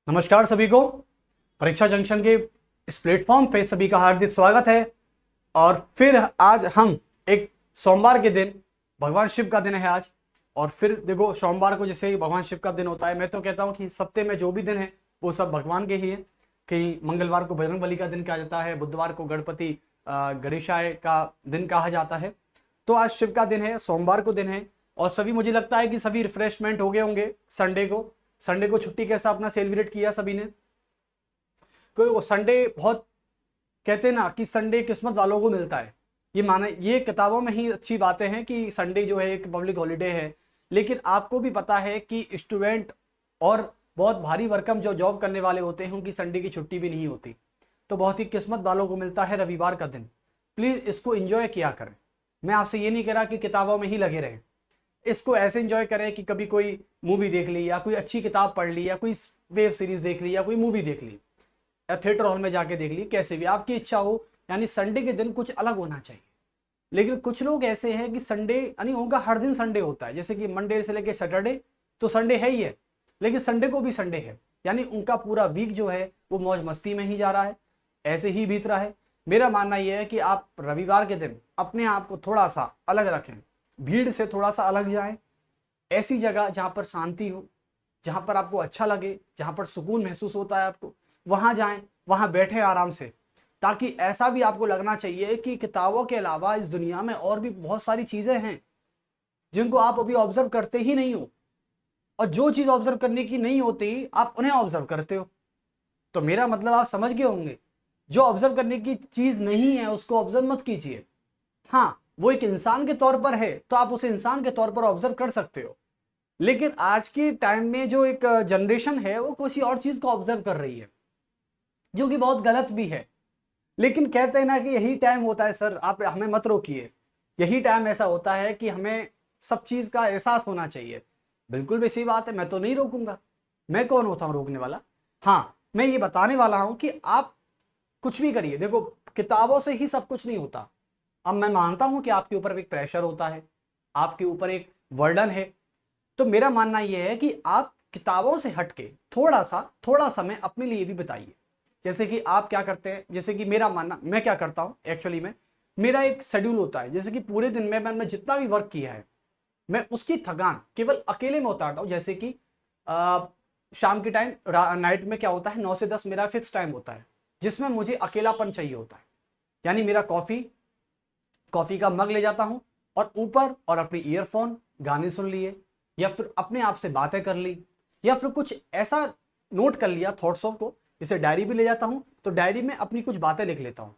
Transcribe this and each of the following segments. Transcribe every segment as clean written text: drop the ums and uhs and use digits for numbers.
नमस्कार सभी को। परीक्षा जंक्शन के इस प्लेटफॉर्म पे सभी का हार्दिक स्वागत है। और फिर आज हम एक सोमवार के दिन, भगवान शिव का दिन है आज। और फिर देखो, सोमवार को जैसे भगवान शिव का दिन होता है, मैं तो कहता हूँ कि सप्ताह में जो भी दिन है वो सब भगवान के ही है। कहीं मंगलवार को बजरंगबली का दिन कहा जाता है, बुधवार को गणपति गणेशाय का दिन कहा जाता है। तो आज शिव का दिन है, सोमवार को दिन है। और सभी, मुझे लगता है कि सभी रिफ्रेशमेंट हो गए होंगे। संडे को छुट्टी कैसा अपना सेलिब्रेट किया सभी ने? क्योंकि वो संडे बहुत कहते हैं ना कि संडे किस्मत वालों को मिलता है। ये किताबों में ही अच्छी बातें हैं कि संडे जो है एक पब्लिक हॉलीडे है। लेकिन आपको भी पता है कि स्टूडेंट और बहुत भारी भरकम जो जॉब करने वाले होते हैं उनकी संडे की छुट्टी भी नहीं होती। तो बहुत ही किस्मत वालों को मिलता है रविवार का दिन। प्लीज इसको एंजॉय किया करें। मैं आपसे ये नहीं कह रहा कि किताबों में ही लगे रहें। इसको ऐसे एंजॉय करें कि कभी कोई मूवी देख ली, या कोई अच्छी किताब पढ़ ली, या कोई वेब सीरीज देख ली, या कोई मूवी देख ली, या थिएटर हॉल में जाके देख ली, कैसे भी आपकी इच्छा हो। यानी संडे के दिन कुछ अलग होना चाहिए। लेकिन कुछ लोग ऐसे हैं कि संडे यानी उनका हर दिन संडे होता है, जैसे कि मंडे से लेके सैटरडे तो संडे है ही है, लेकिन संडे को भी संडे है। यानी उनका पूरा वीक जो है वो मौज मस्ती में ही जा रहा है, ऐसे ही बीत रहा है। मेरा मानना यह है कि आप रविवार के दिन अपने आप को थोड़ा सा अलग रखें, भीड़ से थोड़ा सा अलग जाएं, ऐसी जगह जहां पर शांति हो, जहां पर आपको अच्छा लगे, जहां पर सुकून महसूस होता है आपको, वहां जाएं, वहां बैठे आराम से। ताकि ऐसा भी आपको लगना चाहिए कि किताबों के अलावा इस दुनिया में और भी बहुत सारी चीजें हैं जिनको आप अभी ऑब्जर्व करते ही नहीं हो। और जो चीज ऑब्जर्व करने की नहीं होती आप उन्हें ऑब्जर्व करते हो। तो मेरा मतलब आप समझ गए होंगे, जो ऑब्जर्व करने की चीज नहीं है उसको ऑब्जर्व मत कीजिए। हाँ, वो एक इंसान के तौर पर है तो आप उसे इंसान के तौर पर ऑब्जर्व कर सकते हो। लेकिन आज के टाइम में जो एक जनरेशन है वो किसी और चीज को ऑब्जर्व कर रही है, जो कि बहुत गलत भी है। लेकिन कहते हैं ना कि यही टाइम होता है सर, आप हमें मत रोकिए। यही टाइम ऐसा होता है कि हमें सब चीज का एहसास होना चाहिए। बिल्कुल भी सही बात है, मैं तो नहीं रोकूंगा। मैं कौन होता हूं रोकने वाला? हाँ, मैं ये बताने वाला हूं कि आप कुछ भी करिए। देखो, किताबों से ही सब कुछ नहीं होता। अब मैं मानता हूं कि आपके ऊपर एक प्रेशर होता है, आपके ऊपर एक वर्डन है। तो मेरा मानना यह है कि आप किताबों से हटके थोड़ा समय अपने लिए भी बिताइए। जैसे कि आप क्या करते हैं, जैसे कि मेरा मानना, मैं क्या करता हूं एक्चुअली में, मेरा एक शेड्यूल होता है। जैसे कि पूरे दिन में मैंने जितना भी वर्क किया है, मैं उसकी थकान केवल अकेले में उतारता हूं। जैसे कि शाम के टाइम, नाइट में क्या होता है, 9 से 10 मेरा फिक्स टाइम होता है जिसमें मुझे अकेलापन चाहिए होता है। यानी मेरा कॉफी का मग ले जाता हूं और ऊपर और अपनी ईयरफोन, गाने सुन लिए, या फिर अपने आप से बातें कर ली, या फिर कुछ ऐसा नोट कर लिया थॉट्सों को। जैसे डायरी भी ले जाता हूं तो डायरी में अपनी कुछ बातें लिख लेता हूं।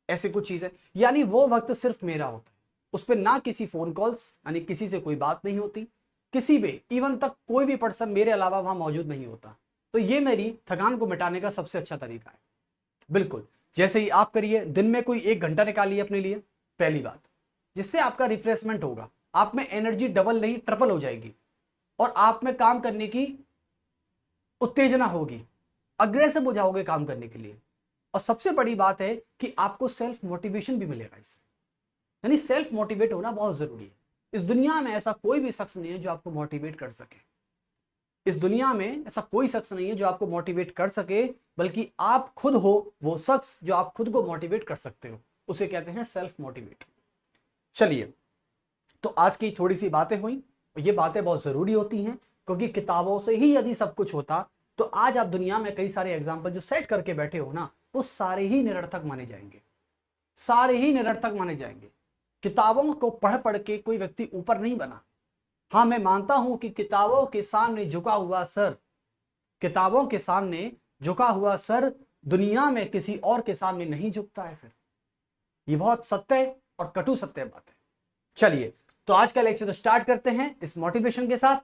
ऐसी कुछ चीजें, यानी वो वक्त सिर्फ मेरा होता है। उस पर ना किसी फोन कॉल्स, यानी किसी से कोई बात नहीं होती, किसी भी इवन तक कोई भी पर्सन मेरे अलावा वहां मौजूद नहीं होता। तो ये मेरी थकान को मिटाने का सबसे अच्छा तरीका है। बिल्कुल जैसे ही आप करिए, दिन में कोई 1 घंटा निकालिए अपने लिए, पहली बात, जिससे आपका रिफ्रेशमेंट होगा। आप में एनर्जी डबल नहीं ट्रिपल हो जाएगी, और आप में काम करने की उत्तेजना होगी, अग्रेसिव हो जाओगे काम करने के लिए। और सबसे बड़ी बात है कि आपको सेल्फ मोटिवेशन भी मिलेगा इससे। यानी सेल्फ मोटिवेट होना बहुत जरूरी है। इस दुनिया में ऐसा कोई भी शख्स नहीं है जो आपको मोटिवेट कर सके। इस दुनिया में ऐसा कोई शख्स नहीं है जो आपको मोटिवेट कर सके, बल्कि आप खुद हो वो शख्स जो आप खुद को मोटिवेट कर सकते हो। उसे कहते हैं सेल्फ मोटिवेट। चलिए, तो आज की थोड़ी सी बातें हुई, और ये बातें बहुत जरूरी होती हैं, क्योंकि किताबों से ही यदि सब कुछ होता तो आज आप दुनिया में कई सारे एग्जाम्पल जो सेट करके बैठे हो ना, वो सारे ही निरर्थक माने जाएंगे। सारे ही निरर्थक माने जाएंगे। किताबों को पढ़ पढ़ के कोई व्यक्ति ऊपर नहीं बना। हाँ, मैं मानता हूं कि किताबों के सामने झुका हुआ सर, किताबों के सामने झुका हुआ सर दुनिया में किसी और के सामने नहीं झुकता है। फिर ये बहुत सत्य और कटु सत्य बात है। चलिए, तो आज का लेक्चर स्टार्ट करते हैं इस मोटिवेशन के साथ।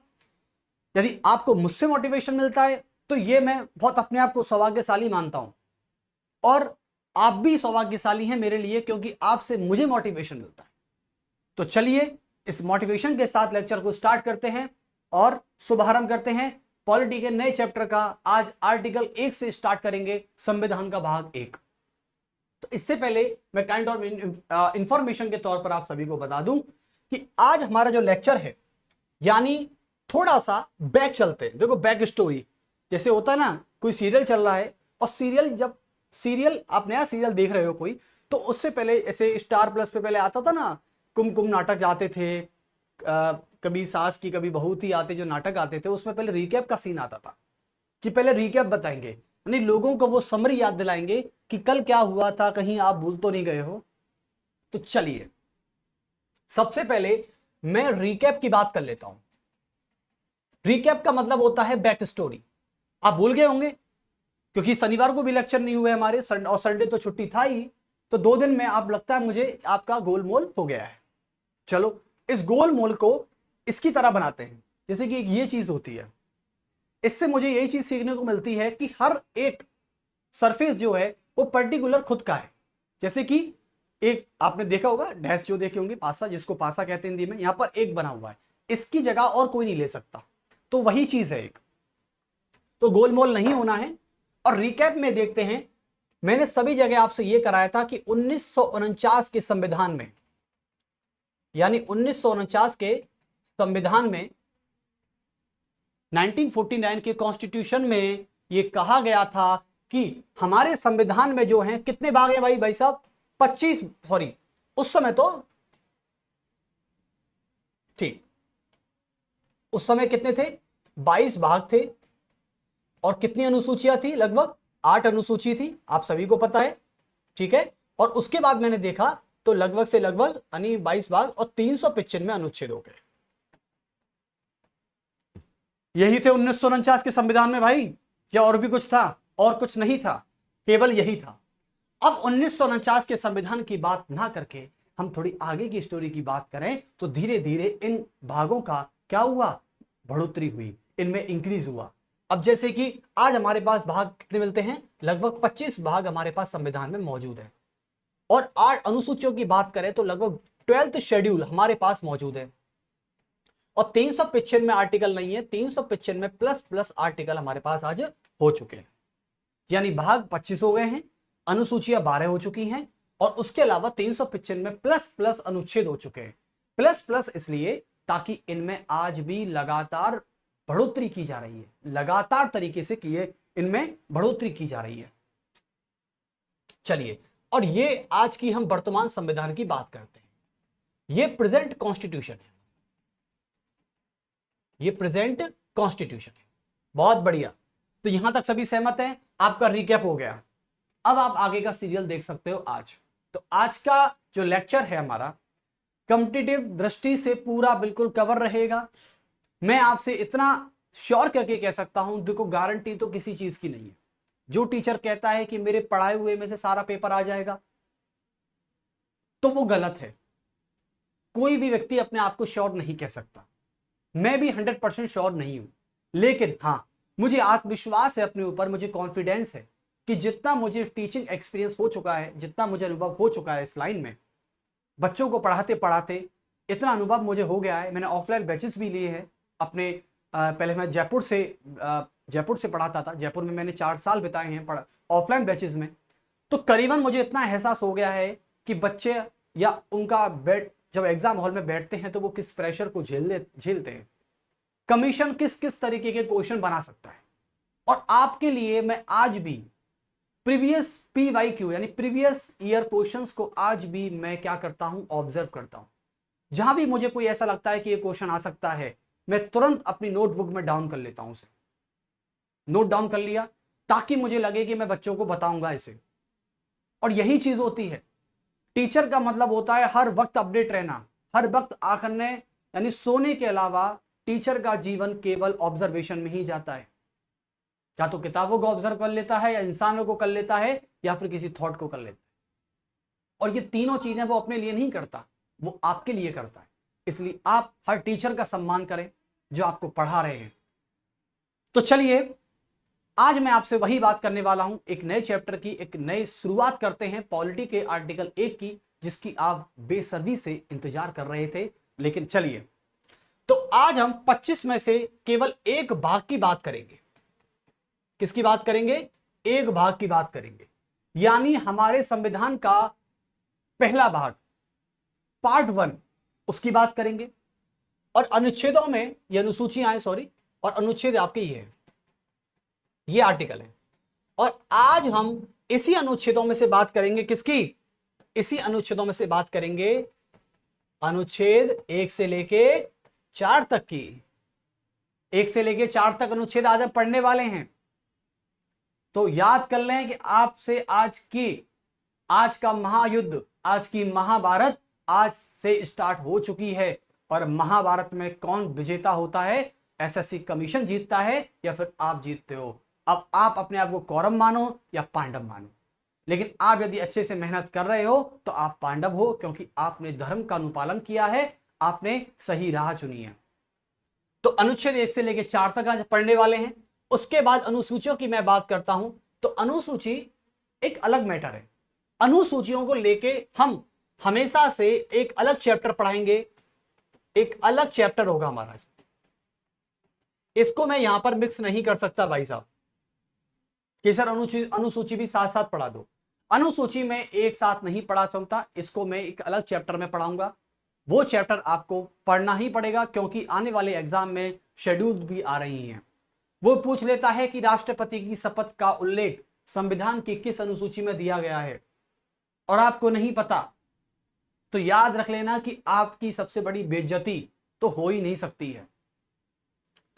यदि आपको मुझसे मोटिवेशन मिलता है तो ये मैं बहुत अपने आप को सौभाग्यशाली मानता हूं, और आप भी सौभाग्यशाली हैं मेरे लिए, क्योंकि आपसे मुझे मोटिवेशन मिलता है। तो चलिए, इस मोटिवेशन के साथ लेक्चर को स्टार्ट करते हैं और शुभारंभ करते हैं पॉलिटी के नए चैप्टर का। आज आर्टिकल 1 से स्टार्ट करेंगे, संविधान का भाग 1। तो इससे पहले मैं काइंड ऑफ इंफॉर्मेशन के तौर पर आप सभी को बता दूं कि आज हमारा जो लेक्चर है, यानी थोड़ा सा बैक चलते हैं। देखो, बैक स्टोरी, जैसे होता है ना, कोई सीरियल चल रहा है और सीरियल आप नया सीरियल देख रहे हो कोई, तो उससे पहले ऐसे स्टार प्लस पे पहले आता था ना, कुमकुम नाटक आते थे, कभी सास की कभी बहू थी आते जो नाटक आते थे, उसमें पहले रिकैप का सीन आता था कि पहले रिकैप बताएंगे, यानी लोगों को वो समरी याद दिलाएंगे कि कल क्या हुआ था, कहीं आप भूल तो नहीं गए हो। तो चलिए सबसे पहले मैं रिकैप की बात कर लेता हूं। रिकैप का मतलब होता है बैक स्टोरी। आप भूल गए होंगे क्योंकि शनिवार को भी लेक्चर नहीं हुए हमारे, और संडे तो छुट्टी था ही, तो 2 दिन में आप लगता है मुझे आपका गोलमोल हो गया है। चलो इस गोलमोल को इसकी तरह बनाते हैं, जैसे कि ये चीज होती है, इससे मुझे यही चीज सीखने को मिलती है कि हर एक सरफेस जो है वो पर्टिकुलर खुद का है। जैसे कि एक आपने देखा होगा डैश जो देखे होंगे, पासा, जिसको पासा कहते हैं हिंदी में, यहां पर एक बना हुआ है, इसकी जगह और कोई नहीं ले सकता, तो वही चीज है एक। तो गोलमोल नहीं होना है। और रिकैप में देखते हैं, मैंने सभी जगह आपसे यह कराया था कि 1949 के संविधान में, यानी 1949 के संविधान में, 1949 के कॉन्स्टिट्यूशन में यह कहा गया था कि हमारे संविधान में जो है कितने भाग हैं भाई साहब, 25, सॉरी उस समय तो ठीक, उस समय कितने थे, 22 भाग थे। और कितनी अनुसूचियां थी, लगभग 8 अनुसूची थी, आप सभी को पता है, ठीक है। और उसके बाद मैंने देखा तो लगभग से लगभग यानी 22 भाग और 395 अनुच्छेद हो गए। यही थे 1949 के संविधान में भाई, या और भी कुछ था? और कुछ नहीं था, केवल यही था। अब 1949 के संविधान की बात ना करके हम थोड़ी आगे की स्टोरी की बात करें तो धीरे धीरे इन भागों का क्या हुआ, बढ़ोतरी हुई, इनमें इंक्रीज हुआ। अब जैसे कि आज हमारे पास भाग कितने मिलते हैं, लगभग 25 भाग हमारे पास संविधान में मौजूद है। और 8 अनुसूचियों की बात करें तो लगभग 12th शेड्यूल हमारे पास मौजूद है। और 395 आर्टिकल नहीं है, 395 प्लस प्लस आर्टिकल हमारे पास आज हो चुके हैं, यानी भाग 25 हो गए हैं, अनुसूचियां 12 हो चुकी हैं, और उसके अलावा 395 प्लस प्लस अनुच्छेद हो चुके हैं। प्लस प्लस इसलिए ताकि इनमें आज भी लगातार बढ़ोतरी की जा रही है, लगातार तरीके से किए इनमें बढ़ोतरी की जा रही है। चलिए, और ये आज की हम वर्तमान संविधान की बात करते हैं। ये प्रेजेंट कॉन्स्टिट्यूशन है, ये प्रेजेंट कॉन्स्टिट्यूशन है। बहुत बढ़िया, तो यहां तक सभी सहमत हैं, आपका रिकैप हो गया। अब आप आगे का सीरियल देख सकते हो आज। तो आज का जो लेक्चर है हमारा कॉम्पिटिटिव दृष्टि से पूरा बिल्कुल कवर रहेगा। मैं आपसे इतना श्योर करके कह सकता हूं, देखो गारंटी तो किसी चीज की नहीं है। जो टीचर कहता है कि मेरे पढ़ाए हुए में से सारा पेपर आ जाएगा, तो वो गलत है। कोई भी व्यक्ति अपने आप को श्योर नहीं कह सकता, मैं भी 100% श्योर नहीं हूं, लेकिन हां मुझे आत्मविश्वास है अपने ऊपर, मुझे कॉन्फिडेंस है कि जितना मुझे टीचिंग एक्सपीरियंस हो चुका है, जितना मुझे अनुभव हो चुका है इस लाइन में, बच्चों को पढ़ाते पढ़ाते इतना अनुभव मुझे हो गया है। मैंने ऑफलाइन बैचेस भी लिए हैं अपने, पहले मैं जयपुर से पढ़ाता था, जयपुर में मैंने 4 साल बिताए हैं ऑफलाइन बैचेस में। तो करीबन मुझे इतना एहसास हो गया है कि बच्चे या उनका जब एग्जाम हॉल में बैठते हैं तो वो किस प्रेशर को झेलते हैं, कमीशन किस किस तरीके के क्वेश्चन बना सकता है। और आपके लिए मैं आज भी प्रीवियस PYQ यानी प्रीवियस ईयर क्वेश्चंस को आज भी मैं क्या करता हूं, ऑब्जर्व करता हूं। जहां भी मुझे कोई ऐसा लगता है कि ये क्वेश्चन आ सकता है, मैं तुरंत अपनी नोटबुक में डाउन कर लेता हूं, उसे नोट डाउन कर लिया, ताकि मुझे लगे कि मैं बच्चों को बताऊंगा इसे। और यही चीज होती है, टीचर का मतलब होता है हर वक्त अपडेट रहना, हर वक्त आखने यानी सोने के अलावा टीचर का जीवन केवल ऑब्जर्वेशन में ही जाता है। या तो किताबों को ऑब्जर्व कर लेता है, या इंसानों को कर लेता है, या फिर किसी थॉट को कर लेता है। और ये तीनों चीजें वो अपने लिए नहीं करता, वो आपके लिए करता है। इसलिए आप हर टीचर का सम्मान करें जो आपको पढ़ा रहे हैं। तो चलिए, आज मैं आपसे वही बात करने वाला हूं, एक नए चैप्टर की, एक नई शुरुआत करते हैं पॉलिटी के आर्टिकल 1 की, जिसकी आप बेसब्री से इंतजार कर रहे थे। लेकिन चलिए, तो आज हम 25 में से केवल एक भाग की बात करेंगे। किसकी बात करेंगे? एक भाग की बात करेंगे, यानी हमारे संविधान का पहला भाग, पार्ट 1, उसकी बात करेंगे। और अनुच्छेदों में, ये अनुसूचियां हैं, सॉरी, और अनुच्छेद आपके ये है, ये आर्टिकल है। और आज हम इसी अनुच्छेदों में से बात करेंगे, किसकी? इसी अनुच्छेदों में से बात करेंगे अनुच्छेद 1 से लेके 4 तक की। 1 से लेके 4 तक अनुच्छेद आज हम पढ़ने वाले हैं। तो याद कर लें कि आपसे आज का महायुद्ध, आज की महाभारत आज से स्टार्ट हो चुकी है। और महाभारत में कौन विजेता होता है? एसएससी कमीशन जीतता है या फिर आप जीतते हो। अब आप अपने आप को कौरव मानो या पांडव मानो, लेकिन आप यदि अच्छे से मेहनत कर रहे हो तो आप पांडव हो, क्योंकि आपने धर्म का अनुपालन किया है, आपने सही राह चुनी है। तो अनुच्छेद 1 से लेकर 4 तक आज पढ़ने वाले हैं। उसके बाद अनुसूचियों की मैं बात करता हूं तो अनुसूची एक अलग मैटर है। अनुसूचियों को लेके हम हमेशा से एक अलग चैप्टर पढ़ाएंगे, एक अलग चैप्टर होगा हमारा। इसको मैं यहां पर मिक्स नहीं कर सकता भाई साहब कि सर अनुसूची भी साथ साथ पढ़ा दो। अनुसूची में एक साथ नहीं पढ़ा सकता, इसको मैं एक अलग चैप्टर में पढ़ाऊंगा। वो चैप्टर आपको पढ़ना ही पड़ेगा, क्योंकि आने वाले एग्जाम में शेड्यूल भी आ रही हैं। वो पूछ लेता है कि राष्ट्रपति की शपथ का उल्लेख संविधान की किस अनुसूची में दिया गया है, और आपको नहीं पता तो याद रख लेना कि आपकी सबसे बड़ी बेइज्जती तो हो ही नहीं सकती है।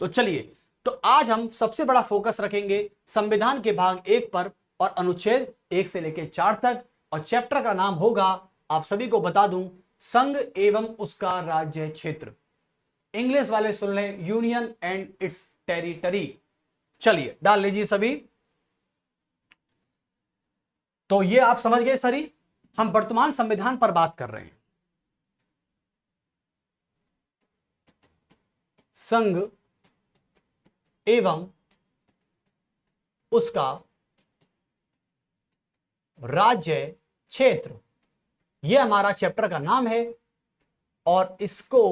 तो चलिए, तो आज हम सबसे बड़ा फोकस रखेंगे संविधान के भाग 1 पर और अनुच्छेद 1 से लेकर 4 तक। और चैप्टर का नाम होगा, आप सभी को बता दूं, संघ एवं उसका राज्य क्षेत्र। इंग्लिश वाले सुन लें, यूनियन एंड इट्स टेरिटरी। चलिए डाल लीजिए सभी। तो ये आप समझ गए सरी, हम वर्तमान संविधान पर बात कर रहे हैं। संघ एवं उसका राज्य क्षेत्र, यह हमारा चैप्टर का नाम है। और इसको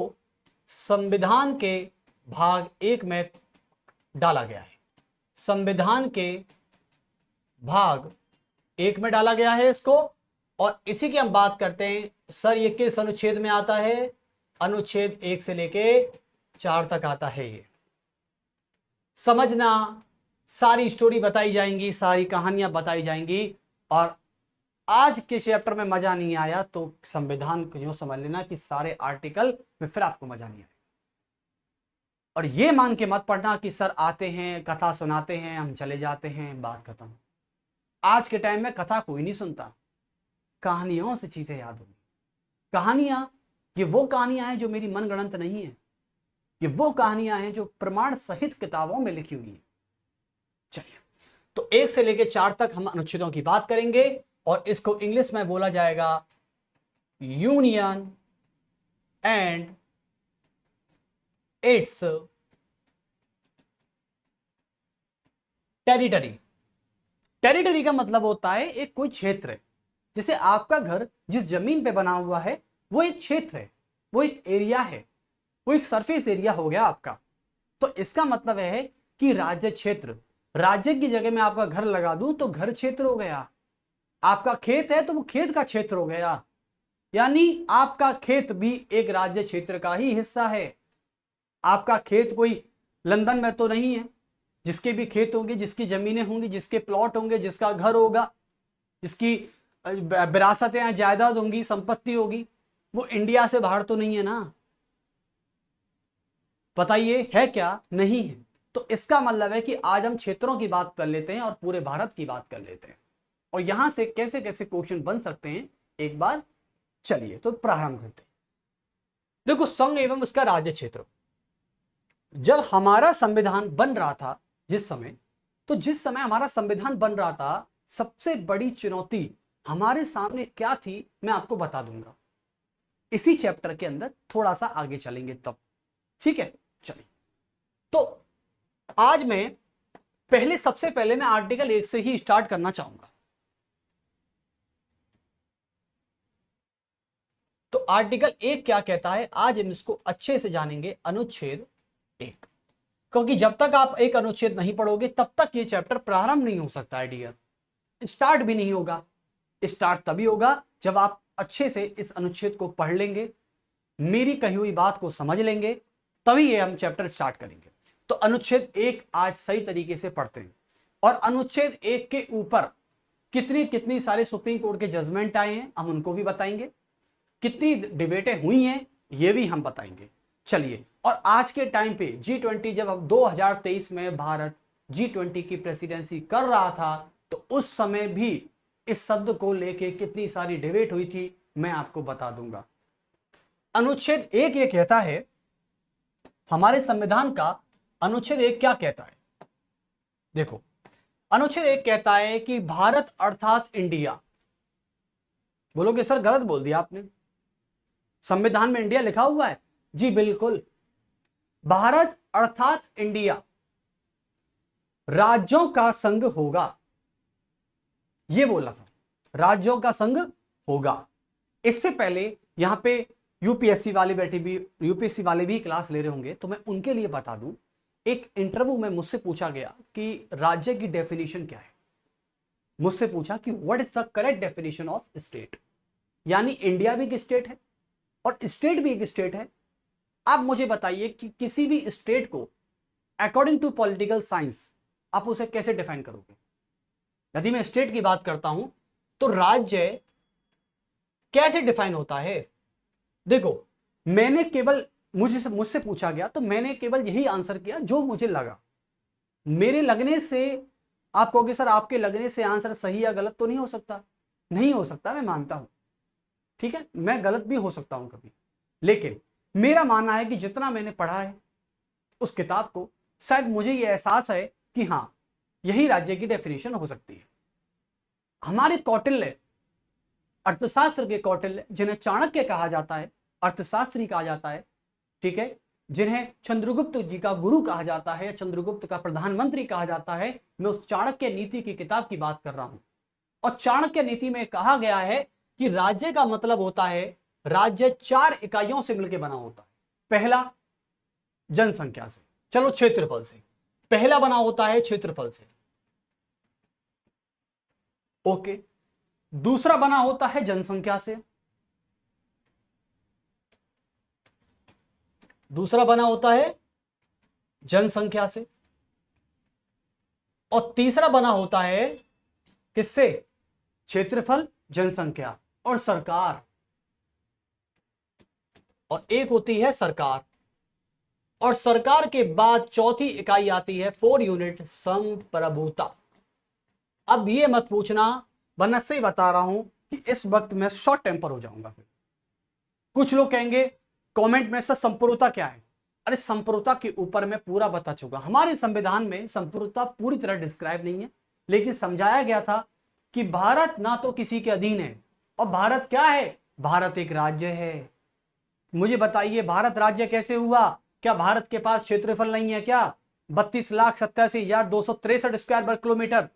संविधान के भाग 1 में डाला गया है। संविधान के भाग 1 में डाला गया है इसको। और इसी की हम बात करते हैं, सर ये किस अनुच्छेद में आता है? अनुच्छेद 1 से लेके 4 तक आता है। ये समझना, सारी स्टोरी बताई जाएंगी, सारी कहानियां बताई जाएंगी। और आज के चैप्टर में मजा नहीं आया तो संविधान को यूं समझ लेना कि सारे आर्टिकल में फिर आपको मजा नहीं आएगा। और ये मान के मत पढ़ना कि सर आते हैं, कथा सुनाते हैं, हम चले जाते हैं, बात खत्म। आज के टाइम में कथा कोई नहीं सुनता, कहानियों से चीजें याद होंगी। कहानियां, ये वो कहानियां हैं जो मेरी मनगढ़ंत नहीं है, ये वो कहानियां हैं जो प्रमाण सहित किताबों में लिखी हुई है। चलिए, तो 1 से लेकर 4 तक हम अनुच्छेदों की बात करेंगे और इसको इंग्लिश में बोला जाएगा union and it's territory. Territory का मतलब होता है एक कोई क्षेत्र है। जैसे आपका घर जिस जमीन पे बना हुआ है वो एक क्षेत्र है, वो एक एरिया है, वो एक सरफेस एरिया हो गया आपका। तो इसका मतलब है कि राज्य क्षेत्र, राज्य की जगह में आपका घर लगा दूं तो घर क्षेत्र हो गया। आपका खेत है तो वो खेत का क्षेत्र हो गया, यानी आपका खेत भी एक राज्य क्षेत्र का ही हिस्सा है। आपका खेत कोई लंदन में तो नहीं है। जिसके भी खेत होंगे, जिसकी जमीनें होंगी, जिसके प्लॉट होंगे, जिसका घर होगा, जिसकी विरासतें जायदाद होंगी, संपत्ति होगी, वो इंडिया से बाहर तो नहीं है ना। बताइए है क्या? नहीं है। तो इसका मतलब है कि आज हम क्षेत्रों की बात कर लेते हैं और पूरे भारत की बात कर लेते हैं, और यहां से कैसे कैसे क्वेश्चन बन सकते हैं एक बार चलिए तो प्रारंभ करते हैं। देखो, संघ एवं उसका राज्य क्षेत्र, जब हमारा संविधान बन रहा था, जिस समय हमारा संविधान बन रहा था, सबसे बड़ी चुनौती हमारे सामने क्या थी मैं आपको बता दूंगा। इसी चैप्टर के अंदर थोड़ा सा आगे चलेंगे तब, ठीक है। चलिए, तो आज मैं सबसे पहले मैं आर्टिकल 1 से ही स्टार्ट करना चाहूंगा। तो आर्टिकल 1 क्या कहता है आज हम इसको अच्छे से जानेंगे। अनुच्छेद 1, क्योंकि जब तक आप एक अनुच्छेद नहीं पढ़ोगे तब तक ये चैप्टर प्रारंभ नहीं हो सकता है डियर, स्टार्ट भी नहीं होगा। स्टार्ट तभी होगा जब आप अच्छे से इस अनुच्छेद को पढ़ लेंगे, मेरी कही हुई बात को समझ लेंगे, तभी ये हम चैप्टर स्टार्ट करेंगे। तो अनुच्छेद 1 आज सही तरीके से पढ़ते हैं। और अनुच्छेद 1 के ऊपर कितनी कितनी सारे सुप्रीम कोर्ट के जजमेंट आए हैं हम उनको भी बताएंगे, कितनी डिबेटें हुई हैं ये भी हम बताएंगे। चलिए, और आज के टाइम पे G20 जब अब 2023 में भारत G20 की प्रेसिडेंसी कर रहा था तो उस समय भी इस शब्द को लेके कितनी सारी डिबेट हुई थी मैं आपको बता दूंगा। अनुच्छेद 1 ये कहता है, हमारे संविधान का अनुच्छेद 1 क्या कहता है? देखो, अनुच्छेद 1 कहता है कि भारत अर्थात इंडिया। बोलोगे सर गलत बोल दिया आपने, संविधान में इंडिया लिखा हुआ है। जी बिल्कुल, भारत अर्थात इंडिया राज्यों का संघ होगा, यह बोला था, राज्यों का संघ होगा। इससे पहले यहां पे यूपीएससी वाले भी क्लास ले रहे होंगे तो मैं उनके लिए बता दूं, एक इंटरव्यू में मुझसे पूछा गया कि राज्य की डेफिनेशन क्या है। मुझसे पूछा कि what is the correct definition of state, यानी इंडिया भी एक स्टेट है और स्टेट भी एक स्टेट है। आप मुझे बताइए कि किसी भी स्टेट को अकॉर्डिंग टू पॉलिटिकल साइंस आप उसे कैसे डिफाइन करोगे? यदि मैं स्टेट की बात करता हूं तो राज्य कैसे डिफाइन होता है? देखो, मैंने केवल मुझसे पूछा गया तो मैंने केवल यही आंसर किया जो मुझे लगा। मेरे लगने से आप कहोगे सर आपके लगने से आंसर सही या गलत तो नहीं हो सकता। नहीं हो सकता, मैं मानता हूं, ठीक है, मैं गलत भी हो सकता हूं कभी, लेकिन मेरा मानना है कि जितना मैंने पढ़ा है उस किताब को, शायद मुझे यह एहसास है कि हां यही राज्य की डेफिनेशन हो सकती है। हमारे कौटिल्य, अर्थशास्त्र के कौटिल्य, जिन्हें चाणक्य कहा जाता है, अर्थशास्त्री कहा जाता है, ठीक है, जिन्हें चंद्रगुप्त जी का गुरु कहा जाता है, चंद्रगुप्त का प्रधानमंत्री कहा जाता है, मैं उस चाणक्य नीति की किताब की बात कर रहा हूं। और चाणक्य नीति में कहा गया है कि राज्य का मतलब होता है, राज्य 4 इकाइयों से मिलकर बना होता है। पहला जनसंख्या से, चलो क्षेत्रफल से, पहला बना होता है क्षेत्रफल से, ओके। दूसरा बना होता है जनसंख्या से, दूसरा बना होता है जनसंख्या से, और तीसरा बना होता है किससे? क्षेत्रफल, जनसंख्या और सरकार, और एक होती है सरकार। और सरकार के बाद चौथी इकाई आती है 4 यूनिट संप्रभुता। अब ये मत पूछना, वरना से बता रहा हूं कि इस वक्त मैं शॉर्ट टेम्पर हो जाऊंगा। फिर कुछ लोग कहेंगे कमेंट में सर संप्रभुता क्या है? अरे संप्रभुता के ऊपर मैं पूरा बता चुका। हमारे संविधान में संप्रभुता पूरी तरह डिस्क्राइब नहीं है, लेकिन समझाया गया था कि भारत ना तो किसी के अधीन है, और भारत क्या है? भारत एक राज्य है। मुझे बताइए भारत राज्य कैसे हुआ? क्या भारत के पास क्षेत्रफल नहीं है क्या? 32,87,263 स्क्वायर वर्ग किलोमीटर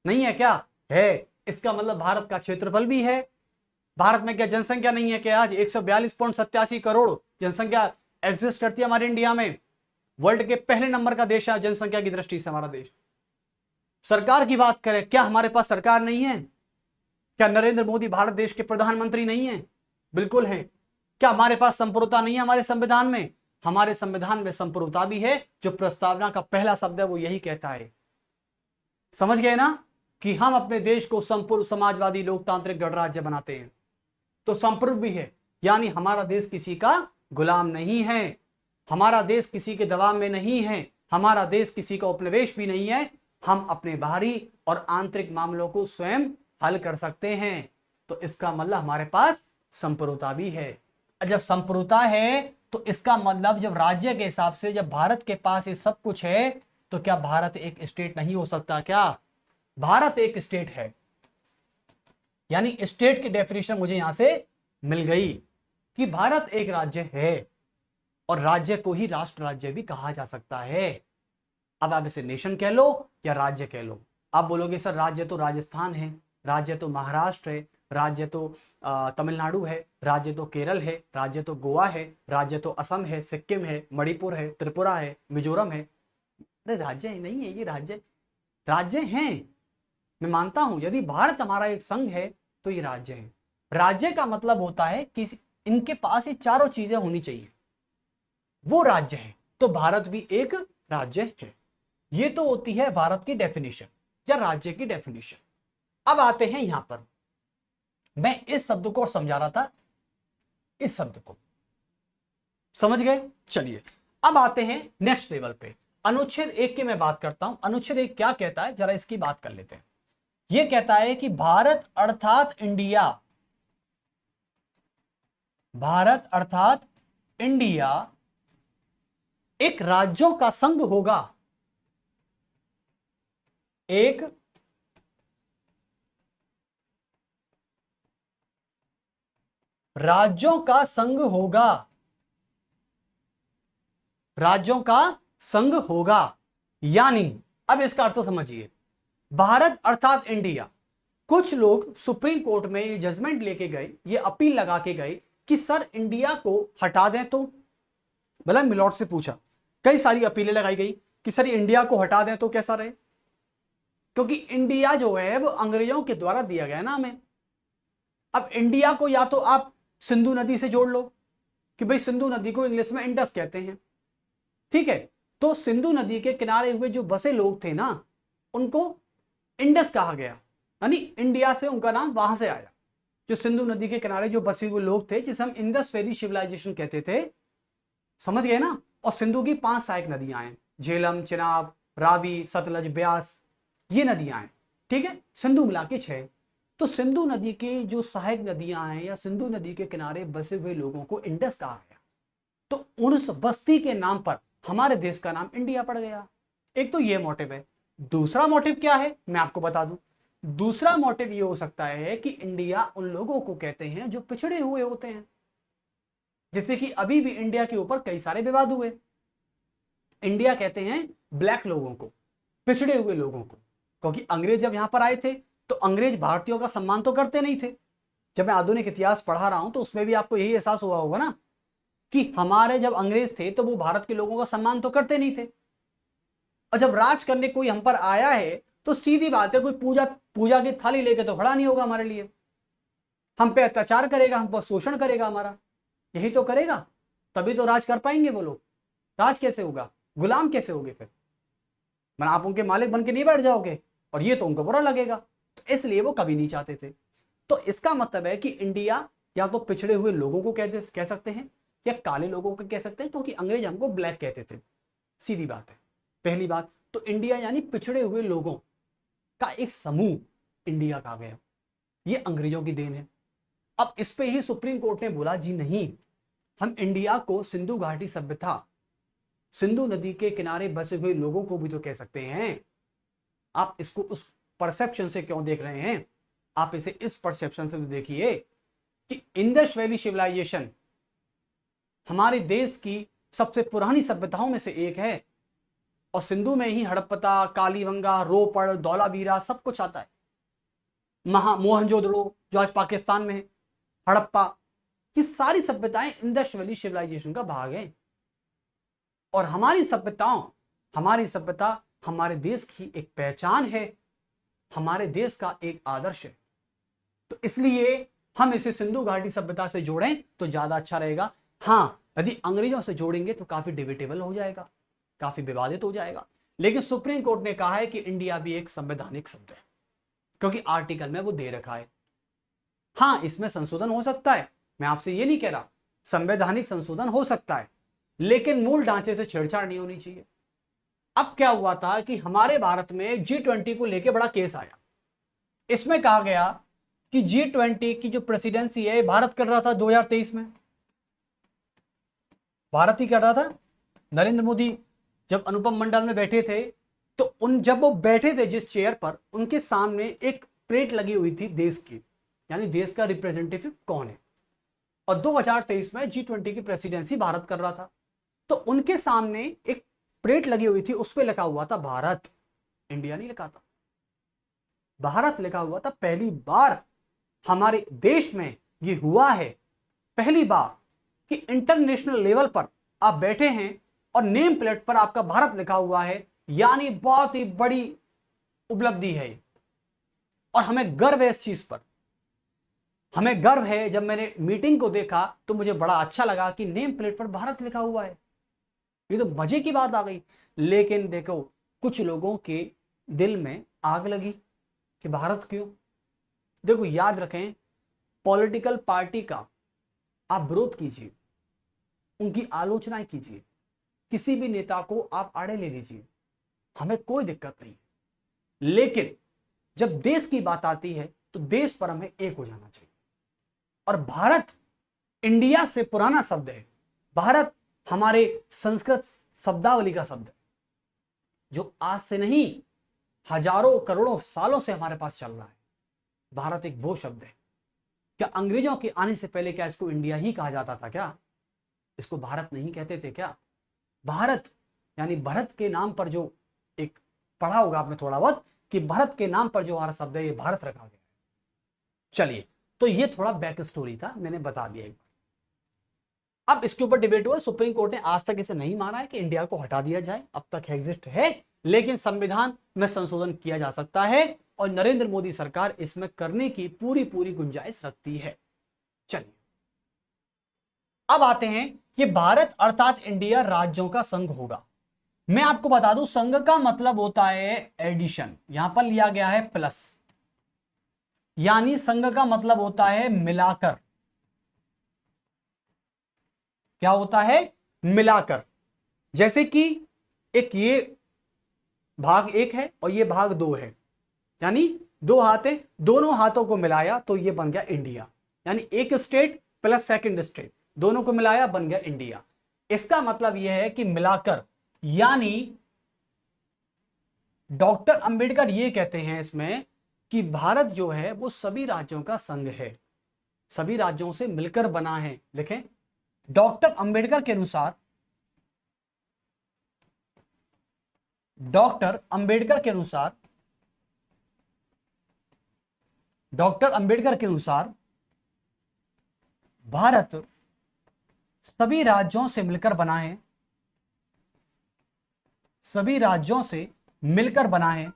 नहीं है क्या? है। इसका मतलब भारत का क्षेत्रफल भी है। भारत में क्या जनसंख्या नहीं है क्या? आज 142.87 करोड़ जनसंख्या एग्जिस्ट करती है हमारे इंडिया में। वर्ल्ड के पहले नंबर का देश है जनसंख्या की दृष्टि से हमारा देश। सरकार की बात करें, क्या हमारे पास सरकार नहीं है? क्या नरेंद्र मोदी भारत देश के प्रधानमंत्री नहीं है? बिल्कुल है। क्या हमारे पास संप्रभुता नहीं है हमारे संविधान में? हमारे संविधान में संप्रभुता भी है। जो प्रस्तावना का पहला शब्द है वो यही कहता है। समझ गए ना कि हम अपने देश को संपूर्ण समाजवादी लोकतांत्रिक गणराज्य बनाते हैं, तो संप्रभु भी है, यानी हमारा देश किसी का गुलाम नहीं है, हमारा देश किसी के दबाव में नहीं है, हमारा देश किसी का उपनिवेश भी नहीं है। हम अपने बाहरी और आंतरिक मामलों को स्वयं हल कर सकते हैं। तो इसका मतलब हमारे पास संप्रभुता भी है। जब संप्रभुता है तो इसका मतलब जब राज्य के हिसाब से जब भारत के पास ये सब कुछ है तो क्या भारत एक स्टेट नहीं हो सकता? क्या भारत एक स्टेट है? यानी स्टेट की डेफिनेशन मुझे यहां से मिल गई कि भारत एक राज्य है, और राज्य को ही राष्ट्र राज्य भी कहा जा सकता है। अब आप इसे नेशन कह लो या राज्य कह लो। आप बोलोगे सर राज्य तो राजस्थान है, राज्य तो महाराष्ट्र है, राज्य तो तमिलनाडु है, राज्य तो केरल है, राज्य तो गोवा है, राज्य तो असम है, सिक्किम है, मणिपुर है, त्रिपुरा है, मिजोरम है। अरे राज्य नहीं है ये, राज्य हैं। मैं मानता हूं यदि भारत हमारा एक संघ है तो ये राज्य है। राज्य का मतलब होता है कि इनके पास ये चारों चीजें होनी चाहिए, वो राज्य है। तो भारत भी एक राज्य है। ये तो होती है भारत की डेफिनेशन या राज्य की डेफिनेशन। अब आते हैं यहां पर, मैं इस शब्द को और समझा रहा था, इस शब्द को समझ गए। चलिए अब आते हैं नेक्स्ट लेवल पे, अनुच्छेद 1 की मैं बात करता हूं। अनुच्छेद 1 क्या कहता है, जरा इसकी बात कर लेते हैं। यह कहता है कि भारत अर्थात इंडिया, भारत अर्थात इंडिया एक राज्यों का संघ होगा, एक राज्यों का संघ होगा, राज्यों का संघ होगा। यानी अब इसका अर्थ समझिए, भारत अर्थात इंडिया, कुछ लोग सुप्रीम कोर्ट में ये जजमेंट लेके गए, ये अपील लगा के गए कि सर इंडिया को हटा दें। तो भला मिलॉर्ड से पूछा, कई सारी अपीलें लगाई गई कि सर इंडिया को हटा दें तो कैसा रहे, क्योंकि इंडिया जो है वो अंग्रेजों के द्वारा दिया गया ना हमें। अब इंडिया को या तो आप सिंधु नदी से जोड़ लो कि भाई सिंधु नदी को इंग्लिश में इंडस कहते हैं, ठीक है, तो सिंधु नदी के किनारे हुए जो बसे लोग थे ना उनको इंडस कहा गया, यानी इंडिया से उनका नाम वहां से आया। जो सिंधु नदी के किनारे जो बसे हुए लोग थे जिसे हम इंडस वैली सिविलाइजेशन कहते थे, समझ गए ना। और सिंधु की 5 सहायक नदियां हैं, झेलम, चिनाब, रावी, सतलज, ब्यास, ये नदियां हैं, ठीक है, सिंधु मिला के 6। तो सिंधु नदी के जो सहायक नदियां हैं या सिंधु नदी के किनारे बसे हुए लोगों को इंडस कहा गया। तो उस बस्ती के नाम पर हमारे देश का नाम इंडिया पड़ गया। एक तो ये मोटिव है। दूसरा मोटिव क्या है मैं आपको बता दूं। दूसरा मोटिव ये हो सकता है कि इंडिया उन लोगों को कहते हैं जो पिछड़े हुए होते हैं, जैसे कि अभी भी इंडिया के ऊपर कई सारे विवाद हुए। इंडिया कहते हैं ब्लैक लोगों को, पिछड़े हुए लोगों को, क्योंकि अंग्रेज जब यहां पर आए थे तो अंग्रेज भारतीयों का सम्मान तो करते नहीं थे। जब मैं आधुनिक इतिहास पढ़ा रहा हूं तो उसमें भी आपको यही एहसास हुआ होगा ना कि हमारे जब अंग्रेज थे तो वो भारत के लोगों का सम्मान तो करते नहीं थे। और जब राज करने कोई हम पर आया है तो सीधी बात है, कोई पूजा की थाली लेके तो खड़ा नहीं होगा हमारे लिए, हम पे अत्याचार करेगा, हम पर शोषण करेगा हमारा, यही तो करेगा, तभी तो राज कर पाएंगे वो लोग। राज कैसे होगा, गुलाम कैसे होगे फिर, मैं आप उनके मालिक बन के नहीं बैठ जाओगे, और ये तो उनको बुरा लगेगा। तो इसलिए वो कभी नहीं चाहते थे। तो इसका मतलब है कि इंडिया या तो पिछड़े हुए लोगों को कह सकते हैं या काले लोगों को कह सकते हैं, क्योंकि अंग्रेज हमको ब्लैक कहते थे, सीधी बात है। पहली बात तो इंडिया यानी पिछड़े हुए लोगों का एक समूह इंडिया कहा गया, ये अंग्रेजों की देन है। अब इस पे ही सुप्रीम कोर्ट ने बोला जी नहीं, हम इंडिया को सिंधु घाटी सभ्यता, सिंधु नदी के किनारे बसे हुए लोगों को भी तो कह सकते हैं। आप इसको उस परसेप्शन से क्यों देख रहे हैं, आप इसे इस परसेप्शन से देखिए कि इंडस वैली सिविलाइजेशन हमारे देश की सबसे पुरानी सभ्यताओं में से एक है, और सिंधु में ही हड़प्पा, कालीबंगा, रोपड़, धौलावीरा सब कुछ आता है। मोहनजोदड़ो जो आज पाकिस्तान में है, हड़प्पा, ये सारी सभ्यताएं इंडस वैली सिविलाइजेशन का भाग है। और हमारी सभ्यता हमारे देश की एक पहचान है, हमारे देश का एक आदर्श है। तो इसलिए हम इसे सिंधु घाटी सभ्यता से जोड़ें तो ज्यादा अच्छा रहेगा। हाँ, यदि अंग्रेजों से जोड़ेंगे तो काफी डिबेटेबल हो जाएगा, काफी विवादित हो जाएगा। लेकिन सुप्रीम कोर्ट ने कहा है कि इंडिया भी एक संवैधानिक शब्द है, क्योंकि आर्टिकल में वो दे रखा है। हाँ, इसमें संशोधन हो सकता है, मैं आपसे ये नहीं कह रहा, संवैधानिक संशोधन हो सकता है, लेकिन मूल ढांचे से छेड़छाड़ नहीं होनी चाहिए। अब क्या हुआ था कि हमारे भारत में G20 को लेकर बड़ा केस आया। इसमें कहा गया कि G20 की जो प्रेसिडेंसी है भारत कर रहा था 2023 में, भारत ही कर रहा था। नरेंद्र मोदी जब अनुपम मंडल में बैठे थे तो जब वो बैठे थे जिस चेयर पर, उनके सामने एक प्लेट लगी हुई थी देश की, यानी देश का रिप्रेजेंटेटिव कौन है। और 2023 में G20 की प्रेसिडेंसी भारत कर रहा था, तो उनके सामने एक प्लेट लगी हुई थी, उस पर लिखा हुआ था भारत, इंडिया नहीं लिखा था, भारत लिखा हुआ था। पहली बार हमारे देश में ये हुआ है, पहली बार कि इंटरनेशनल लेवल पर आप बैठे हैं और नेम प्लेट पर आपका भारत लिखा हुआ है, यानी बहुत ही बड़ी उपलब्धि है। और हमें गर्व है इस चीज पर, हमें गर्व है। जब मैंने मीटिंग को देखा तो मुझे बड़ा अच्छा लगा कि नेम प्लेट पर भारत लिखा हुआ है, ये तो मजे की बात आ गई। लेकिन देखो कुछ लोगों के दिल में आग लगी कि भारत क्यों। देखो याद रखें, पॉलिटिकल पार्टी का आप विरोध कीजिए, उनकी आलोचनाएं कीजिए, किसी भी नेता को आप आड़े ले लीजिए, हमें कोई दिक्कत नहीं, लेकिन जब देश की बात आती है तो देश पर हमें एक हो जाना चाहिए। और भारत इंडिया से पुराना शब्द है। भारत हमारे संस्कृत शब्दावली का शब्द है, जो आज से नहीं हजारों करोड़ों सालों से हमारे पास चल रहा है। भारत एक वो शब्द है। क्या अंग्रेजों के आने से पहले क्या इसको इंडिया ही कहा जाता था? क्या इसको भारत नहीं कहते थे? क्या भारत यानी भरत के नाम पर जो एक पढ़ा होगा आपने थोड़ा बहुत कि भरत के नाम पर जो हमारा शब्द है ये भारत रखा गया। चलिए, तो ये थोड़ा बैक स्टोरी था, मैंने बता दिया एक बार। अब इसके ऊपर डिबेट हुआ, सुप्रीम कोर्ट ने आज तक इसे नहीं माना है कि इंडिया को हटा दिया जाए, अब तक एग्जिस्ट है, लेकिन संविधान में संशोधन किया जा सकता है और नरेंद्र मोदी सरकार इसमें करने की पूरी पूरी गुंजाइश रखती है। चलिए अब आते हैं कि भारत अर्थात इंडिया राज्यों का संघ होगा। मैं आपको बता दूं, संघ का मतलब होता है एडिशन, यहां पर लिया गया है प्लस, यानी संघ का मतलब होता है मिलाकर। क्या होता है? मिलाकर। जैसे कि एक ये भाग 1 है और ये भाग 2 है, यानी 2 हाथ हैं, दोनों हाथों को मिलाया तो ये बन गया इंडिया, यानी एक स्टेट प्लस सेकंड स्टेट, दोनों को मिलाया बन गया इंडिया। इसका मतलब यह है कि मिलाकर, यानी डॉक्टर अंबेडकर ये कहते हैं इसमें कि भारत जो है वो सभी राज्यों का संघ है, सभी राज्यों से मिलकर बना है। लिखें, डॉक्टर अंबेडकर के अनुसार, डॉक्टर अंबेडकर के अनुसार, डॉक्टर अंबेडकर के अनुसार भारत सभी राज्यों से मिलकर बना है, सभी राज्यों से मिलकर बना है,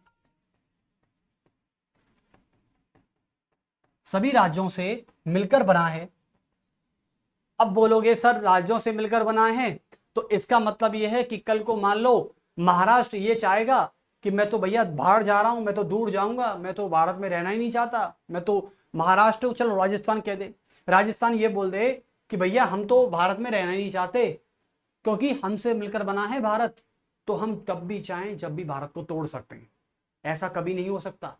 सभी राज्यों से मिलकर बना है। अब बोलोगे सर राज्यों से मिलकर बना है तो इसका मतलब यह है कि कल को मान लो महाराष्ट्र ये चाहेगा कि मैं तो भैया बाहर जा रहा हूं, मैं तो दूर जाऊंगा, मैं तो भारत में रहना ही नहीं चाहता, मैं तो महाराष्ट्र, चलो राजस्थान कह दे, राजस्थान ये बोल दे कि भैया हम तो भारत में रहना ही नहीं चाहते क्योंकि हमसे मिलकर बना है भारत, तो हम कब भी चाहें जब भी भारत को तोड़ सकते हैं। ऐसा कभी नहीं हो सकता।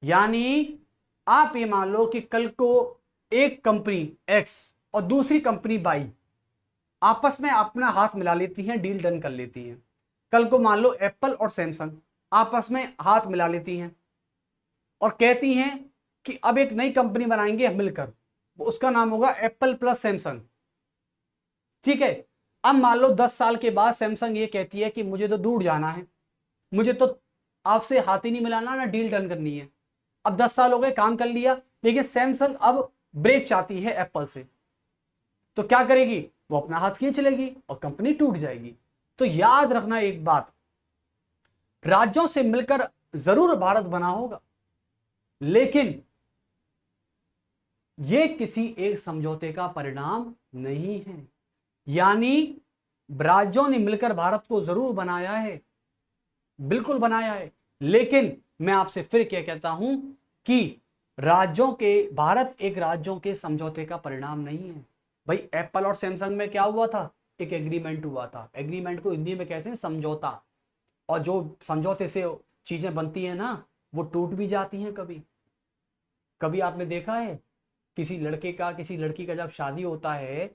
यानी आप ये मान लो कि कल को एक कंपनी एक्स और दूसरी कंपनी वाई आपस में अपना हाथ मिला लेती हैं, डील डन कर लेती हैं। कल को मान लो एप्पल और सैमसंग आपस में हाथ मिला लेती हैं और कहती हैं कि अब एक नई कंपनी बनाएंगे मिलकर, उसका नाम होगा एप्पल प्लस सैमसंग। ठीक है, अब मान लो 10 साल के बाद सैमसंग ये कहती है कि मुझे तो दूर जाना है, मुझे तो आपसे हाथ ही नहीं मिलाना, ना डील डन करनी है। अब 10 साल हो गए, काम कर लिया, लेकिन सैमसंग अब ब्रेक चाहती है एप्पल से, तो क्या करेगी? वो अपना हाथ खींच लेगी और कंपनी टूट जाएगी। तो याद रखना एक बात, राज्यों से मिलकर जरूर भारत बना होगा, लेकिन यह किसी एक समझौते का परिणाम नहीं है। यानी राज्यों ने मिलकर भारत को जरूर बनाया है, बिल्कुल बनाया है, लेकिन मैं आपसे फिर क्या कहता हूं कि राज्यों के, भारत एक राज्यों के समझौते का परिणाम नहीं है। भाई एप्पल और सैमसंग में क्या हुआ था? एक एग्रीमेंट हुआ था। एग्रीमेंट को हिंदी में कहते हैं समझौता, और जो समझौते से चीजें बनती हैं ना वो टूट भी जाती हैं कभी कभी। आपने देखा है किसी लड़के का, किसी लड़की का जब शादी होता है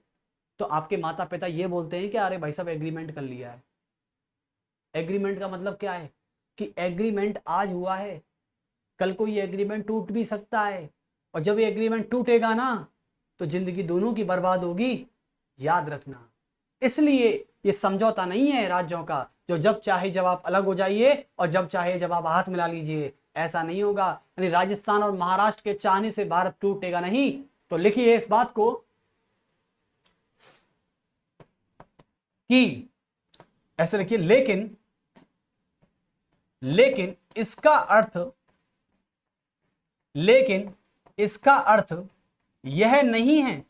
तो आपके माता पिता ये बोलते हैं कि अरे भाई साहब एग्रीमेंट कर लिया है। एग्रीमेंट का मतलब क्या है कि एग्रीमेंट आज हुआ है, कल को ये एग्रीमेंट टूट भी सकता है, और जब ये एग्रीमेंट टूटेगा ना तो जिंदगी दोनों की बर्बाद होगी, याद रखना। इसलिए ये समझौता नहीं है राज्यों का, जो जब चाहे जब आप अलग हो जाइए और जब चाहे जब आप हाथ मिला लीजिए, ऐसा नहीं होगा। यानी राजस्थान और महाराष्ट्र के चाहने से भारत टूटेगा नहीं। तो लिखिए इस बात को कि ऐसे लिखिए, लेकिन इसका अर्थ, लेकिन इसका अर्थ यह नहीं है,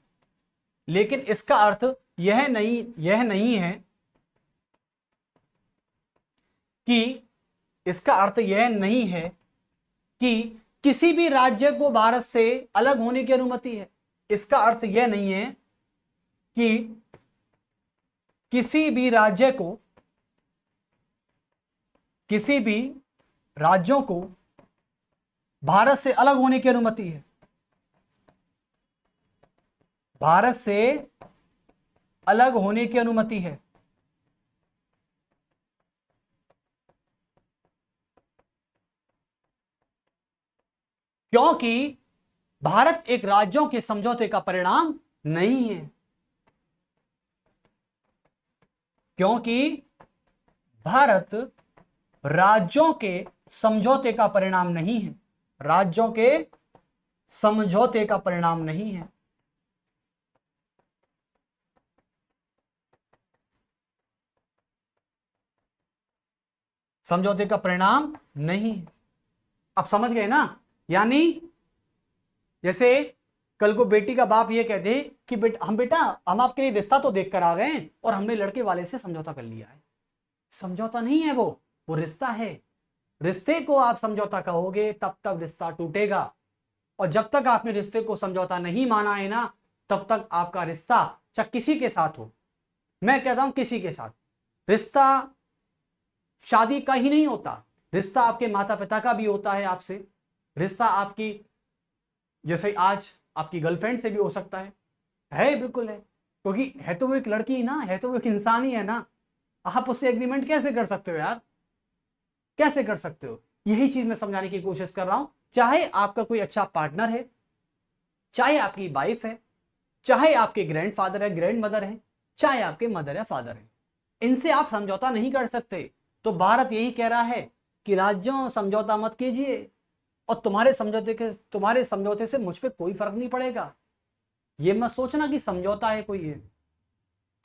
लेकिन इसका अर्थ यह नहीं है कि इसका अर्थ यह नहीं है कि किसी भी राज्य को भारत से अलग होने की अनुमति है। इसका अर्थ यह नहीं है कि किसी भी राज्य को, किसी भी राज्यों को भारत से अलग होने की अनुमति है। भारत से अलग होने की अनुमति है। क्योंकि भारत एक राज्यों के समझौते का परिणाम नहीं है। क्योंकि भारत राज्यों के समझौते का परिणाम नहीं है। राज्यों के समझौते का परिणाम नहीं है। समझौते का परिणाम नहीं है। अब समझ गए ना? यानी जैसे कल को बेटी का बाप ये कह दे कि बेटा हम आपके लिए रिश्ता तो देख कर आ गए हैं और हमने लड़के वाले से समझौता कर लिया है। समझौता नहीं है वो रिश्ता है। रिश्ते को आप समझौता कहोगे तब तक रिश्ता टूटेगा, और जब तक आपने रिश्ते को समझौता नहीं माना है ना, तब तक आपका रिश्ता चाहे किसी के साथ हो, मैं कहता हूं किसी के साथ, रिश्ता शादी का ही नहीं होता। रिश्ता आपके माता पिता का भी होता है आपसे। रिश्ता आपकी, जैसे आज आपकी गर्लफ्रेंड से भी हो सकता है बिल्कुल है, क्योंकि है तो वो एक लड़की ही ना, है तो वो एक इंसान ही है ना। आप उससे एग्रीमेंट कैसे कर सकते हो यार? कैसे कर सकते हो? यही चीज मैं समझाने की कोशिश कर रहा हूं। चाहे आपका कोई अच्छा पार्टनर है, चाहे आपकी वाइफ है, चाहे आपके ग्रैंडफादर है, ग्रैंड मदर है, चाहे आपके मदर या फादर है, इनसे आप समझौता नहीं कर सकते। तो भारत यही कह रहा है कि राज्यों समझौता मत कीजिए, और तुम्हारे समझौते से मुझ पे कोई फर्क नहीं पड़ेगा। ये मत सोचना कि समझौता है कोई है,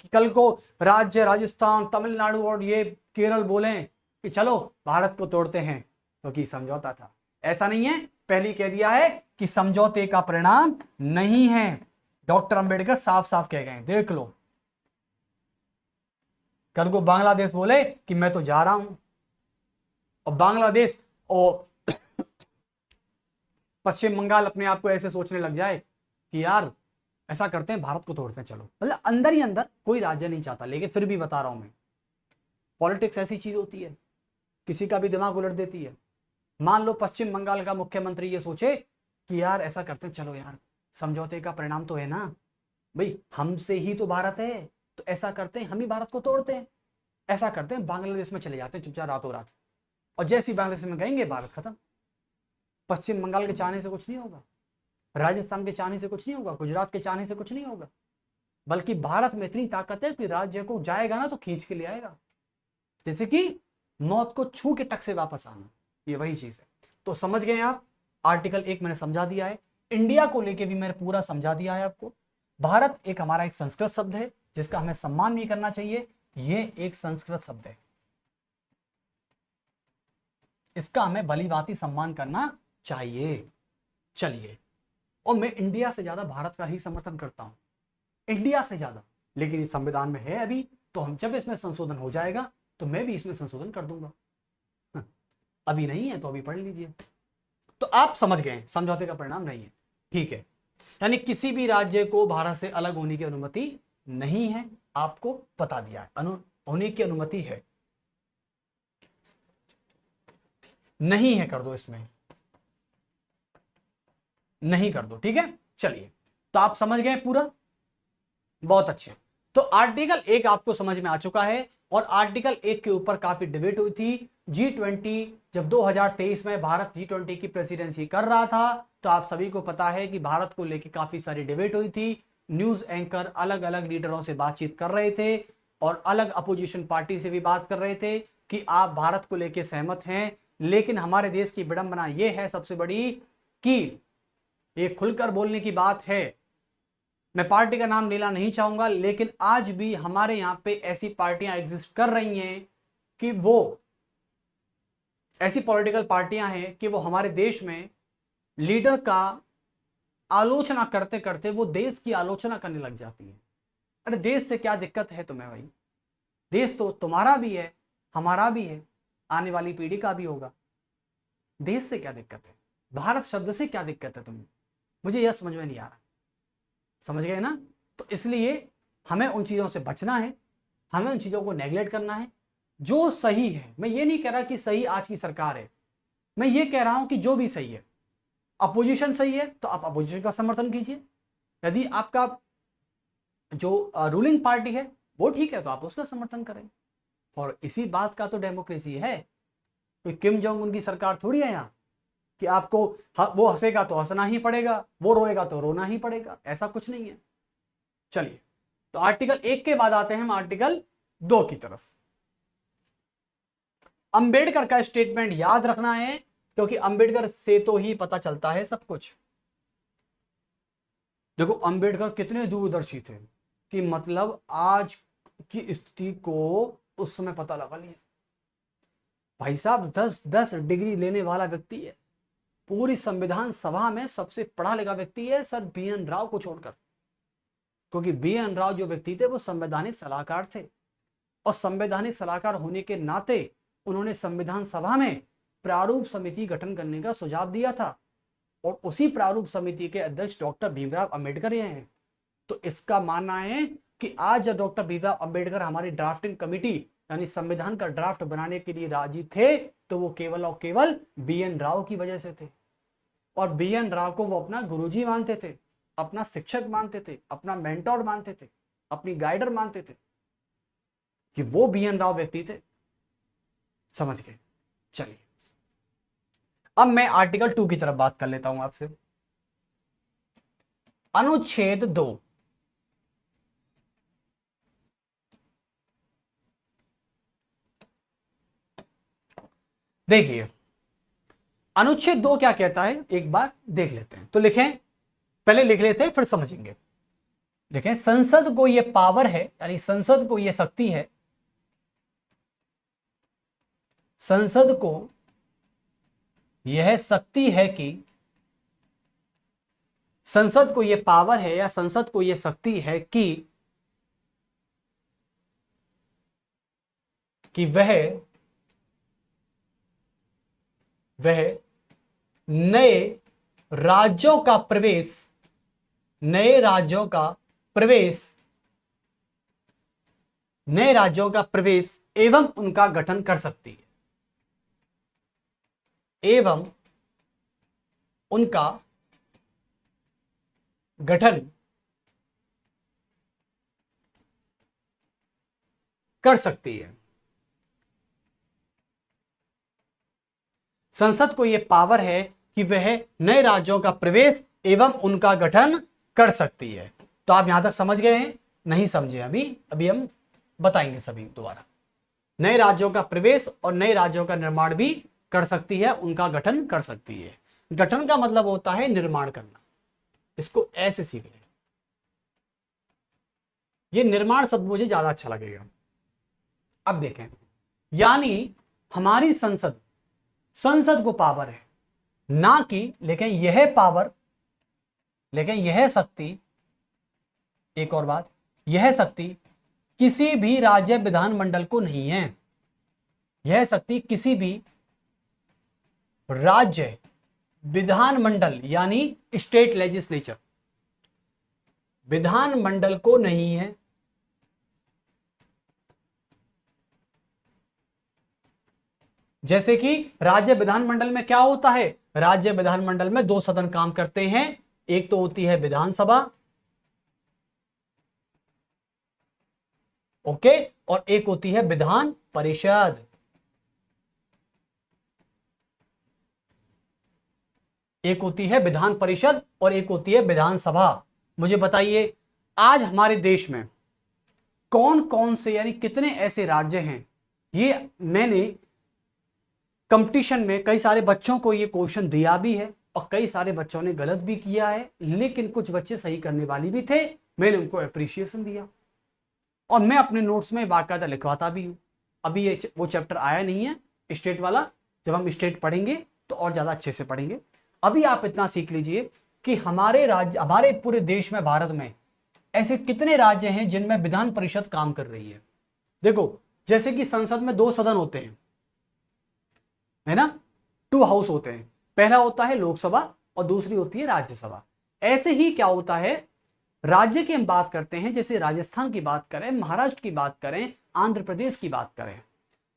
कि कल को राज्य राजस्थान, तमिलनाडु और ये केरल बोलें कि चलो भारत को तोड़ते हैं क्योंकि समझौता था। ऐसा नहीं है। पहले कह दिया है कि समझौते का परिणाम नहीं है। डॉक्टर अंबेडकर साफ साफ कह गए, देख लो। कल को बांग्लादेश बोले कि मैं तो जा रहा हूं, और बांग्लादेश और पश्चिम बंगाल अपने आप को ऐसे सोचने लग जाए कि यार ऐसा करते हैं, भारत को तोड़ते हैं चलो। मतलब अंदर ही अंदर कोई राज्य नहीं चाहता, लेकिन फिर भी बता रहा हूं मैं, पॉलिटिक्स ऐसी चीज होती है, किसी का भी दिमाग उलट देती है। मान लो पश्चिम बंगाल का मुख्यमंत्री ये सोचे कि यार ऐसा करते हैं, चलो यार समझौते का परिणाम तो है ना भाई, हमसे ही तो भारत है, तो ऐसा करते हैं हम ही भारत को तोड़ते हैं। ऐसा करते हैं बांग्लादेश में चले जाते हैं चुपचाप रातों रात, और जैसे ही बांग्लादेश में गएंगे भारत खत्म। पश्चिम बंगाल के चाहने से कुछ नहीं होगा, राजस्थान के चाहने से कुछ नहीं होगा, गुजरात के चाहने से कुछ नहीं होगा, बल्कि भारत में इतनी ताकत है कि राज्य को जाएगा ना तो खींच के ले आएगा। जैसे कि मौत को छू के टक से वापस आना, ये वही चीज है। तो समझ गए आप? आर्टिकल 1 मैंने समझा दिया है, इंडिया को लेके भी मैंने पूरा समझा दिया है आपको। भारत एक हमारा एक संस्कृत शब्द है जिसका हमें सम्मान भी करना चाहिए। ये एक संस्कृत शब्द है, इसका हमें भली भांति सम्मान करना चाहिए। चलिए, और मैं इंडिया से ज्यादा भारत का ही समर्थन करता हूं, इंडिया से ज्यादा। लेकिन इस संविधान में है अभी, तो हम जब इसमें संशोधन हो जाएगा तो मैं भी इसमें संशोधन कर दूंगा। अभी नहीं है तो अभी पढ़ लीजिए। तो आप समझ गए समझौते का परिणाम नहीं है, ठीक है। यानी किसी भी राज्य को भारत से अलग होने की अनुमति नहीं है, आपको बता दिया है। होने की अनुमति है, नहीं है कर दो, इसमें नहीं कर दो, ठीक है। चलिए, तो आप समझ गए पूरा, बहुत अच्छे। तो आर्टिकल 1 आपको समझ में आ चुका है, और आर्टिकल 1 के ऊपर काफी डिबेट हुई थी। G20 जब 2023 में भारत G20 की प्रेसिडेंसी कर रहा था, तो आप सभी को पता है कि भारत को लेकर काफी सारी डिबेट हुई थी। न्यूज एंकर अलग अलग लीडरों से बातचीत कर रहे थे, और अलग अपोजिशन पार्टी से भी बात कर रहे थे कि आप भारत को लेकर सहमत हैं। लेकिन हमारे देश की विडंबना यह है सबसे बड़ी कि ये खुलकर बोलने की बात है, मैं पार्टी का नाम लेना नहीं चाहूंगा, लेकिन आज भी हमारे यहां पे ऐसी पार्टियां एग्जिस्ट कर रही हैं कि वो ऐसी पॉलिटिकल पार्टियां हैं कि वो हमारे देश में लीडर का आलोचना करते करते वो देश की आलोचना करने लग जाती है। अरे देश से क्या दिक्कत है तुम्हें भाई? देश तो तुम्हारा भी है, हमारा भी है, आने वाली पीढ़ी का भी होगा। देश से क्या दिक्कत है, भारत शब्द से क्या दिक्कत है तुम्हें, मुझे यह समझ में नहीं आ रहा। समझ गए ना? तो इसलिए हमें उन चीजों से बचना है, हमें उन चीजों को नेग्लेक्ट करना है। जो सही है, मैं ये नहीं कह रहा कि सही आज की सरकार है, मैं ये कह रहा हूं कि जो भी सही है, अपोजिशन सही है तो आप अपोजिशन का समर्थन कीजिए, यदि आपका जो रूलिंग पार्टी है वो ठीक है तो आप उसका समर्थन करें। और इसी बात का तो डेमोक्रेसी है। कोई किम जोंग उन की सरकार थोड़ी है यहाँ कि आपको वो हंसेगा तो हंसना ही पड़ेगा, वो रोएगा तो रोना ही पड़ेगा, ऐसा कुछ नहीं है। चलिए, तो आर्टिकल 1 के बाद आते हैं हम आर्टिकल 2 की तरफ। अंबेडकर का स्टेटमेंट याद रखना है, क्योंकि अंबेडकर से तो ही पता चलता है सब कुछ। देखो अंबेडकर कितने दूरदर्शी थे कि मतलब आज की स्थिति को उस समय पता लगा लिया। भाई साहब 10 डिग्री लेने वाला व्यक्ति है, पूरी संविधान सभा में सबसे पढ़ा लिखा व्यक्ति है सर BN राव को छोड़कर, क्योंकि BN राव जो व्यक्ति थे वो संवैधानिक सलाहकार थे, और संवैधानिक सलाहकार होने के नाते उन्होंने संविधान सभा में प्रारूप समिति गठन करने का सुझाव दिया था, और उसी प्रारूप समिति के अध्यक्ष डॉक्टर भीमराव अंबेडकर ये हैं। तो इसका मानना है कि आज जब डॉक्टर भीमराव अंबेडकर हमारी ड्राफ्टिंग कमेटी यानी संविधान का ड्राफ्ट बनाने के लिए राजी थे तो वो केवल और केवल BN राव की वजह से थे। और BN राव को वो अपना गुरुजी मानते थे, अपना शिक्षक मानते थे, अपना मेंटोर मानते थे, अपनी गाइडर मानते थे, कि वो BN राव व्यक्ति थे। समझ गए? चलिए, अब मैं आर्टिकल 2 की तरफ बात कर लेता हूं आपसे। अनुच्छेद 2, देखिए अनुच्छेद 2 क्या कहता है, एक बार देख लेते हैं। तो लिखें, पहले लिख लेते हैं फिर समझेंगे। देखें, संसद को यह पावर है, यानी संसद को यह शक्ति है, संसद को यह शक्ति है कि, संसद को यह पावर है या संसद को यह शक्ति है कि वह नए राज्यों का प्रवेश एवं उनका गठन कर सकती है, एवं उनका गठन कर सकती है। संसद को यह पावर है कि वह नए राज्यों का प्रवेश एवं उनका गठन कर सकती है। तो आप यहां तक समझ गए हैं? नहीं समझे अभी हम बताएंगे सभी दोबारा। नए राज्यों का प्रवेश और नए राज्यों का निर्माण भी कर सकती है, उनका गठन कर सकती है। गठन का मतलब होता है निर्माण करना, इसको ऐसे सीख लें। ये निर्माण शब्द मुझे ज्यादा अच्छा लगेगा। अब देखें, यानी हमारी संसद को पावर है ना कि, लेकिन यह शक्ति, एक और बात, यह शक्ति किसी भी राज्य विधानमंडल को नहीं है। यह शक्ति किसी भी राज्य विधानमंडल यानी स्टेट लेजिस्लेचर, विधानमंडल को नहीं है। जैसे कि राज्य विधानमंडल में क्या होता है, राज्य विधानमंडल में 2 सदन काम करते हैं, एक तो होती है विधानसभा, ओके, और एक होती है विधान परिषद। एक होती है विधान परिषद और एक होती है विधानसभा। मुझे बताइए, आज हमारे देश में कौन कौन से यानी कितने ऐसे राज्य हैं? ये मैंने कंपटीशन में कई सारे बच्चों को ये क्वेश्चन दिया भी है और कई सारे बच्चों ने गलत भी किया है, लेकिन कुछ बच्चे सही करने वाले भी थे, मैंने उनको अप्रिशिएशन दिया और मैं अपने नोट्स में बाकायदा लिखवाता भी हूं। अभी ये वो चैप्टर आया नहीं है स्टेट वाला, जब हम स्टेट पढ़ेंगे तो और ज्यादा अच्छे से पढ़ेंगे। अभी आप इतना सीख लीजिए कि हमारे पूरे देश में, भारत में ऐसे कितने राज्य हैं जिनमें विधान परिषद काम कर रही है। देखो, जैसे कि संसद में 2 सदन होते हैं, है ना, 2 हाउस होते हैं, पहला होता है लोकसभा और दूसरी होती है राज्यसभा। ऐसे ही क्या होता है, राज्य की हम बात करते हैं, जैसे राजस्थान की बात करें, महाराष्ट्र की बात करें, आंध्र प्रदेश की बात करें,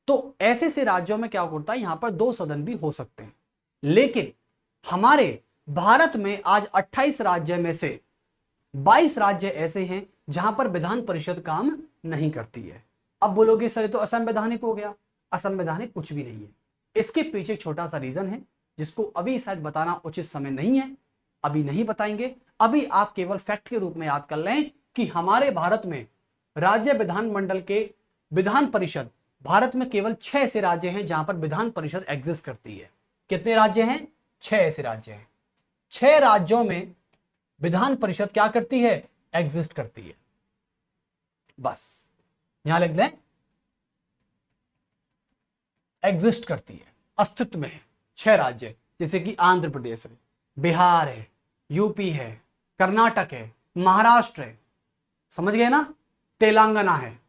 तो ऐसे से राज्यों में क्या होता है, यहां पर 2 सदन भी हो सकते हैं। लेकिन हमारे भारत में आज 28 राज्य में से 22 राज्य ऐसे हैं जहां पर विधान परिषद काम नहीं करती है। अब बोलोगे सर ये तो असंवैधानिक हो गया। असंवैधानिक कुछ भी नहीं है, इसके पीछे एक छोटा सा रीजन है जिसको अभी शायद बताना उचित समय नहीं है, अभी नहीं बताएंगे। अभी आप केवल फैक्ट के रूप में याद कर लें कि हमारे भारत में राज्य विधानमंडल के विधान परिषद, भारत में केवल 6 ऐसे राज्य हैं जहां पर विधान परिषद एग्जिस्ट करती है। कितने राज्य हैं? 6 ऐसे राज्य हैं। 6 राज्यों में विधान परिषद क्या करती है? एग्जिस्ट करती है। बस यहां लिख दें, एग्जिस्ट करती है, अस्तित्व में है। 6 राज्य, जैसे कि आंध्र प्रदेश है, बिहार है, यूपी है, कर्नाटक है, महाराष्ट्र है, समझ गए ना, तेलंगाना है,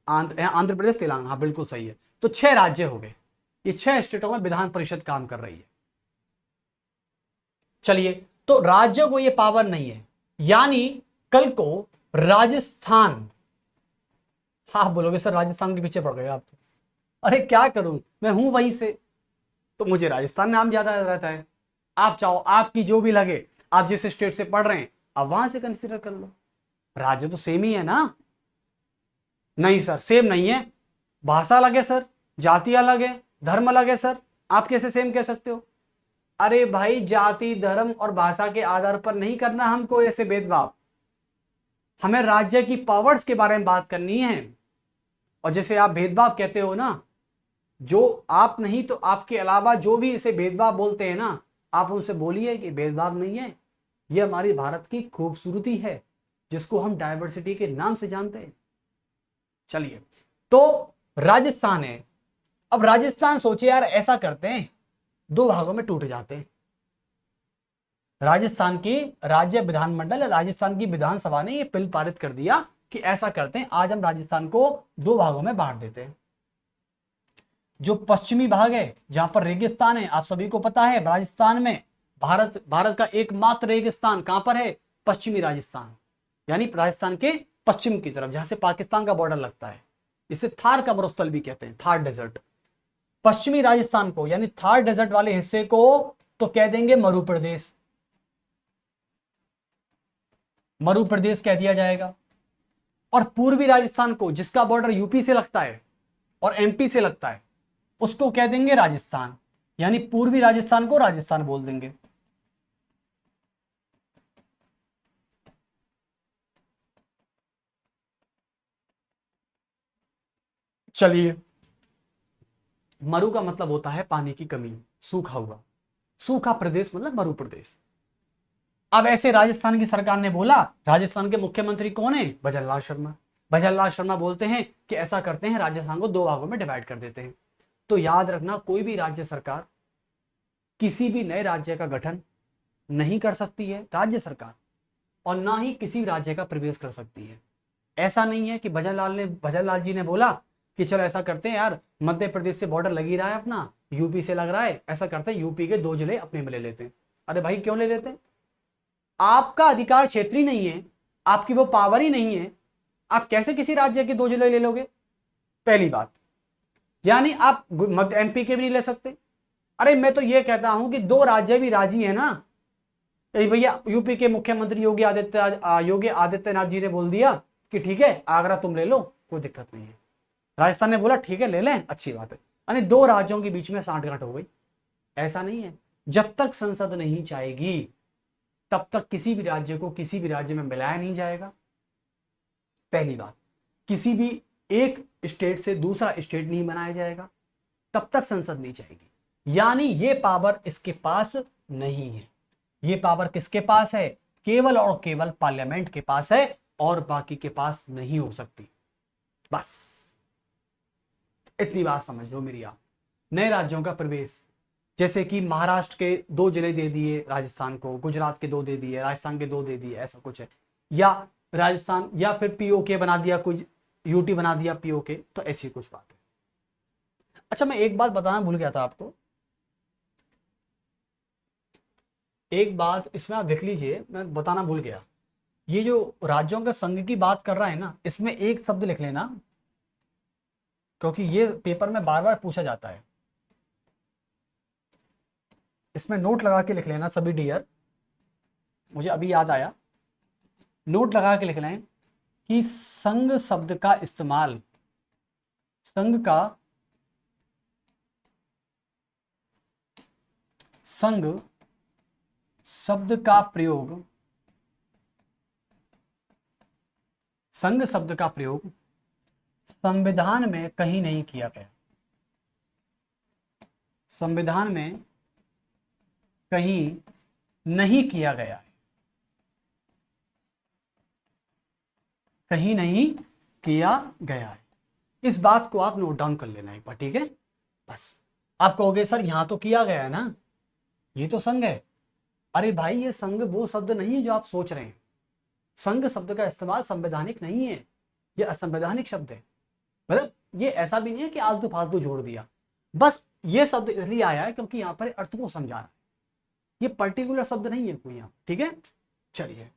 आंध्र प्रदेश, तेलंगाना, हाँ बिल्कुल सही है। तो 6 राज्य हो गए। ये 6 स्टेटों में विधान परिषद काम कर रही है। चलिए, तो राज्यों को ये पावर नहीं है, यानी कल को राजस्थान, हाँ बोलोगे सर राजस्थान के पीछे पड़ गए आप तो। अरे क्या करूं, मैं हूं वहीं से, तो मुझे राजस्थान नाम ज्यादा रहता है। आप चाहो आपकी जो भी लगे, आप जिस स्टेट से पढ़ रहे हैं आप वहां से कंसीडर कर लो। राज्य तो सेम ही है ना। नहीं सर सेम नहीं है, भाषा अलग है सर, जाति अलग है, धर्म अलग है सर, आप कैसे सेम कह सकते हो? अरे भाई, जाति धर्म और भाषा के आधार पर नहीं करना हमको ऐसे भेदभाव, हमें राज्य की पावर्स के बारे में बात करनी है। और जैसे आप भेदभाव कहते हो ना, जो आप नहीं तो आपके अलावा जो भी इसे भेदभाव बोलते हैं ना, आप उनसे बोलिए कि भेदभाव नहीं है, ये हमारी भारत की खूबसूरती है जिसको हम डायवर्सिटी के नाम से जानते हैं। चलिए, तो राजस्थान है। अब राजस्थान सोचे यार, ऐसा करते हैं 2 भागों में टूट जाते हैं। राजस्थान की राज्य विधानमंडल, राजस्थान की विधानसभा ने यह बिल पारित कर दिया कि ऐसा करते हैं, आज हम राजस्थान को 2 भागों में बांट देते हैं। जो पश्चिमी भाग है जहां पर रेगिस्तान है, आप सभी को पता है राजस्थान में भारत का एकमात्र रेगिस्तान कहां पर है? पश्चिमी राजस्थान, यानी राजस्थान के पश्चिम की तरफ, जहां से पाकिस्तान का बॉर्डर लगता है। इसे थार का मरुस्थल भी कहते हैं, थार डेजर्ट। पश्चिमी राजस्थान को, यानी थार डेजर्ट वाले हिस्से को तो कह देंगे मरु प्रदेश, मरु प्रदेश कह दिया जाएगा। और पूर्वी राजस्थान को, जिसका बॉर्डर यूपी से लगता है और एमपी से लगता है, उसको कह देंगे राजस्थान, यानी पूर्वी राजस्थान को राजस्थान बोल देंगे। चलिए, मरु का मतलब होता है पानी की कमी, सूखा हुआ, सूखा प्रदेश मतलब मरु प्रदेश। अब ऐसे राजस्थान की सरकार ने बोला, राजस्थान के मुख्यमंत्री कौन है? भजनलाल शर्मा। भजनलाल शर्मा बोलते हैं कि ऐसा करते हैं, राजस्थान को 2 भागों में डिवाइड कर देते हैं। तो याद रखना, कोई भी राज्य सरकार किसी भी नए राज्य का गठन नहीं कर सकती है राज्य सरकार, और ना ही किसी राज्य का प्रवेश कर सकती है। ऐसा नहीं है कि भजनलाल जी ने बोला कि चलो ऐसा करते हैं यार, मध्य प्रदेश से बॉर्डर लग ही रहा है अपना, यूपी से लग रहा है, ऐसा करते हैं यूपी के 2 जिले अपने में ले लेते हैं। अरे भाई क्यों ले लेते हैं? आपका अधिकार क्षेत्र ही नहीं है, आपकी वो पावर ही नहीं है, आप कैसे किसी राज्य के 2 जिले ले लोगे? पहली बात, यानी आप मध्य एमपी के भी नहीं ले सकते। अरे मैं तो ये कहता हूं कि 2 राज्य भी राजी है ना। भैया यूपी के मुख्यमंत्री योगी आदित्यनाथ जी ने बोल दिया कि ठीक है आगरा तुम ले लो, कोई दिक्कत नहीं है। राजस्थान ने बोला ठीक है ले लें, अच्छी बात है, यानी 2 राज्यों के बीच में सांठगांठ हो गई। ऐसा नहीं है, जब तक संसद नहीं चाहेगी तब तक किसी भी राज्य को किसी भी राज्य में मिलाया नहीं जाएगा। पहली बात, किसी भी एक स्टेट से दूसरा स्टेट नहीं बनाया जाएगा तब तक संसद नहीं चाहेगी, यानी ये पावर इसके पास नहीं है। ये पावर किसके पास है? केवल और केवल पार्लियामेंट के पास है, और बाकी के पास नहीं हो सकती। बस इतनी बात समझ लो मेरी आप। नए राज्यों का प्रवेश, जैसे कि महाराष्ट्र के 2 जिले दे दिए राजस्थान को, गुजरात के 2 दे दिए, राजस्थान के 2 दे दिए, ऐसा कुछ है। या राजस्थान, या फिर पीओके बना दिया, कुछ यूटी बना दिया पीओके, तो ऐसी कुछ बात है। अच्छा, मैं एक बात बताना भूल गया था आपको, एक बात इसमें आप लिख लीजिए, मैं बताना भूल गया। ये जो राज्यों के संघ की बात कर रहा है ना, इसमें एक शब्द लिख लेना, क्योंकि ये पेपर में बार बार पूछा जाता है। इसमें नोट लगा के लिख लेना सभी डियर, मुझे अभी याद आया, नोट लगा के लिख लें कि संघ शब्द का इस्तेमाल, संघ शब्द का प्रयोग, संघ शब्द का प्रयोग संविधान में कहीं नहीं किया गया, संविधान में कहीं नहीं किया गया है, कहीं नहीं किया गया है। इस बात को आप नोट डाउन कर लेना एक बार, ठीक है। बस आप कहोगे सर यहां तो किया गया है ना, ये तो संघ है। अरे भाई, ये संघ वो शब्द नहीं है जो आप सोच रहे हैं। संघ शब्द का इस्तेमाल संवैधानिक नहीं है, ये असंवैधानिक शब्द है। मतलब ये ऐसा भी नहीं है कि आलतू फालतू जोड़ दिया, बस ये शब्द इसलिए आया है क्योंकि यहां पर अर्थ को समझाना है, ये पर्टिकुलर शब्द नहीं है कोई यहाँ, ठीक है। चलिए,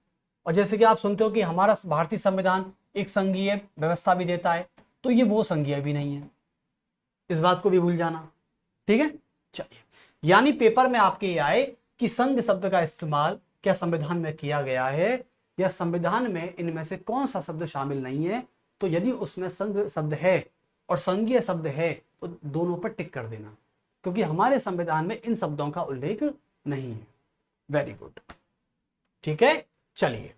और जैसे कि आप सुनते हो कि हमारा भारतीय संविधान एक संघीय व्यवस्था भी देता है, तो ये वो संघीय भी नहीं है, इस बात को भी भूल जाना, ठीक है। चलिए, यानी पेपर में आपके ये आए कि संघ शब्द का इस्तेमाल क्या संविधान में किया गया है, या संविधान में इनमें से कौन सा शब्द शामिल नहीं है। तो यदि उसमें संघ शब्द है और संघीय शब्द है तो दोनों पर टिक कर देना, क्योंकि हमारे संविधान में इन शब्दों का उल्लेख नहीं है। वेरी गुड, ठीक है। चलिए,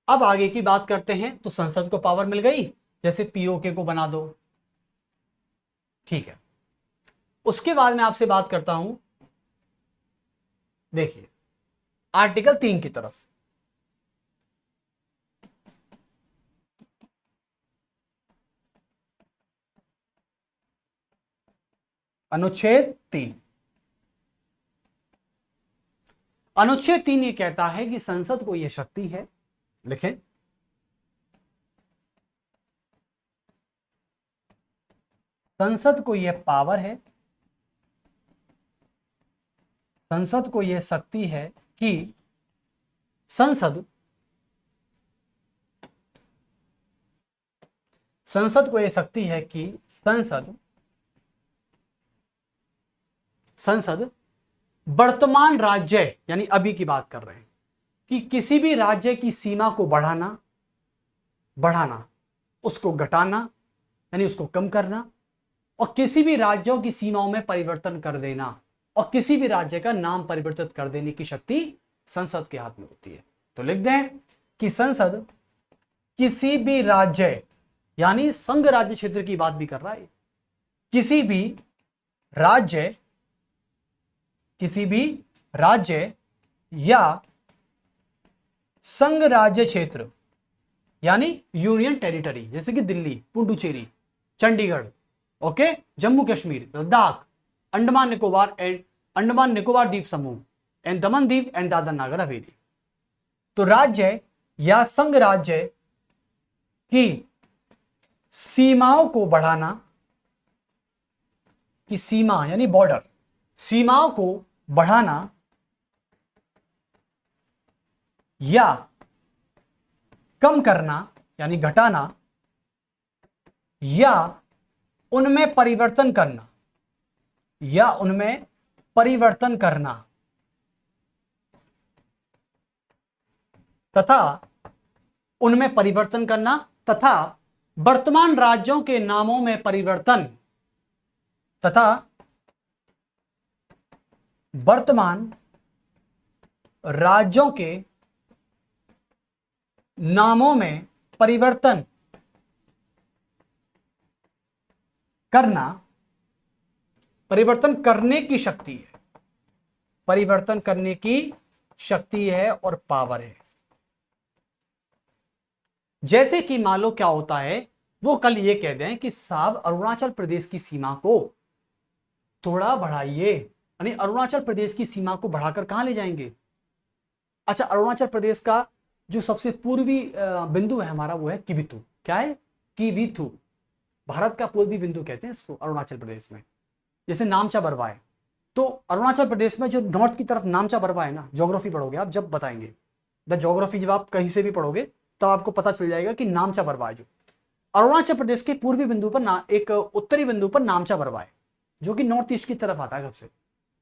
अब आगे की बात करते हैं। तो संसद को पावर मिल गई, जैसे पीओके को बना दो, ठीक है। उसके बाद मैं आपसे बात करता हूं, देखिए आर्टिकल 3 की तरफ। अनुच्छेद 3, अनुच्छेद 3 ये कहता है कि संसद को यह शक्ति है, लिखें, संसद को यह पावर है, संसद को यह शक्ति है कि संसद को यह शक्ति है कि संसद वर्तमान राज्य, यानी अभी की बात कर रहे हैं, कि किसी भी राज्य की सीमा को बढ़ाना, उसको घटाना यानी उसको कम करना, और किसी भी राज्यों की सीमाओं में परिवर्तन कर देना, और किसी भी राज्य का नाम परिवर्तित कर देने की शक्ति संसद के हाथ में होती है। तो लिख दें कि संसद किसी भी राज्य, यानी संघ राज्य क्षेत्र की बात भी कर रहा है, किसी भी राज्य या संघ राज्य क्षेत्र, यानी यूनियन टेरिटरी, जैसे कि दिल्ली, पुडुचेरी, चंडीगढ़, ओके, जम्मू कश्मीर, लद्दाख, अंडमान निकोबार द्वीप समूह एंड दमन द्वीप एंड दादर नगर हवेली। तो राज्य या संघ राज्य की सीमाओं को बढ़ाना, की सीमा यानी बॉर्डर, सीमाओं को बढ़ाना या कम करना यानी घटाना, या उनमें परिवर्तन करना, तथा वर्तमान राज्यों के नामों में परिवर्तन, तथा वर्तमान राज्यों के नामों में परिवर्तन करना, परिवर्तन करने की शक्ति है, परिवर्तन करने की शक्ति है और पावर है। जैसे कि मान लो क्या होता है, वो कल ये कह दें कि साहब अरुणाचल प्रदेश की सीमा को थोड़ा बढ़ाइए, यानी अरुणाचल प्रदेश की सीमा को बढ़ाकर कहां ले जाएंगे। अच्छा, अरुणाचल प्रदेश का जो सबसे पूर्वी बिंदु है हमारा वो है किबिथु, क्या है, कीवीथु, भारत का पूर्वी बिंदु कहते हैं इसको अरुणाचल प्रदेश में। जैसे नामचा बरवा है, तो अरुणाचल प्रदेश में जो नॉर्थ की तरफ नामचा बरवा है ना, ज्योग्राफी पढ़ोगे आप जब बताएंगे, द ज्योग्राफी जब आप कहीं से भी पढ़ोगे तब आपको पता चल जाएगा कि नामचा बरवा है जो अरुणाचल प्रदेश के पूर्वी बिंदु पर एक उत्तरी बिंदु पर नामचा बरवा है, जो कि नॉर्थ ईस्ट की तरफ आता है सबसे।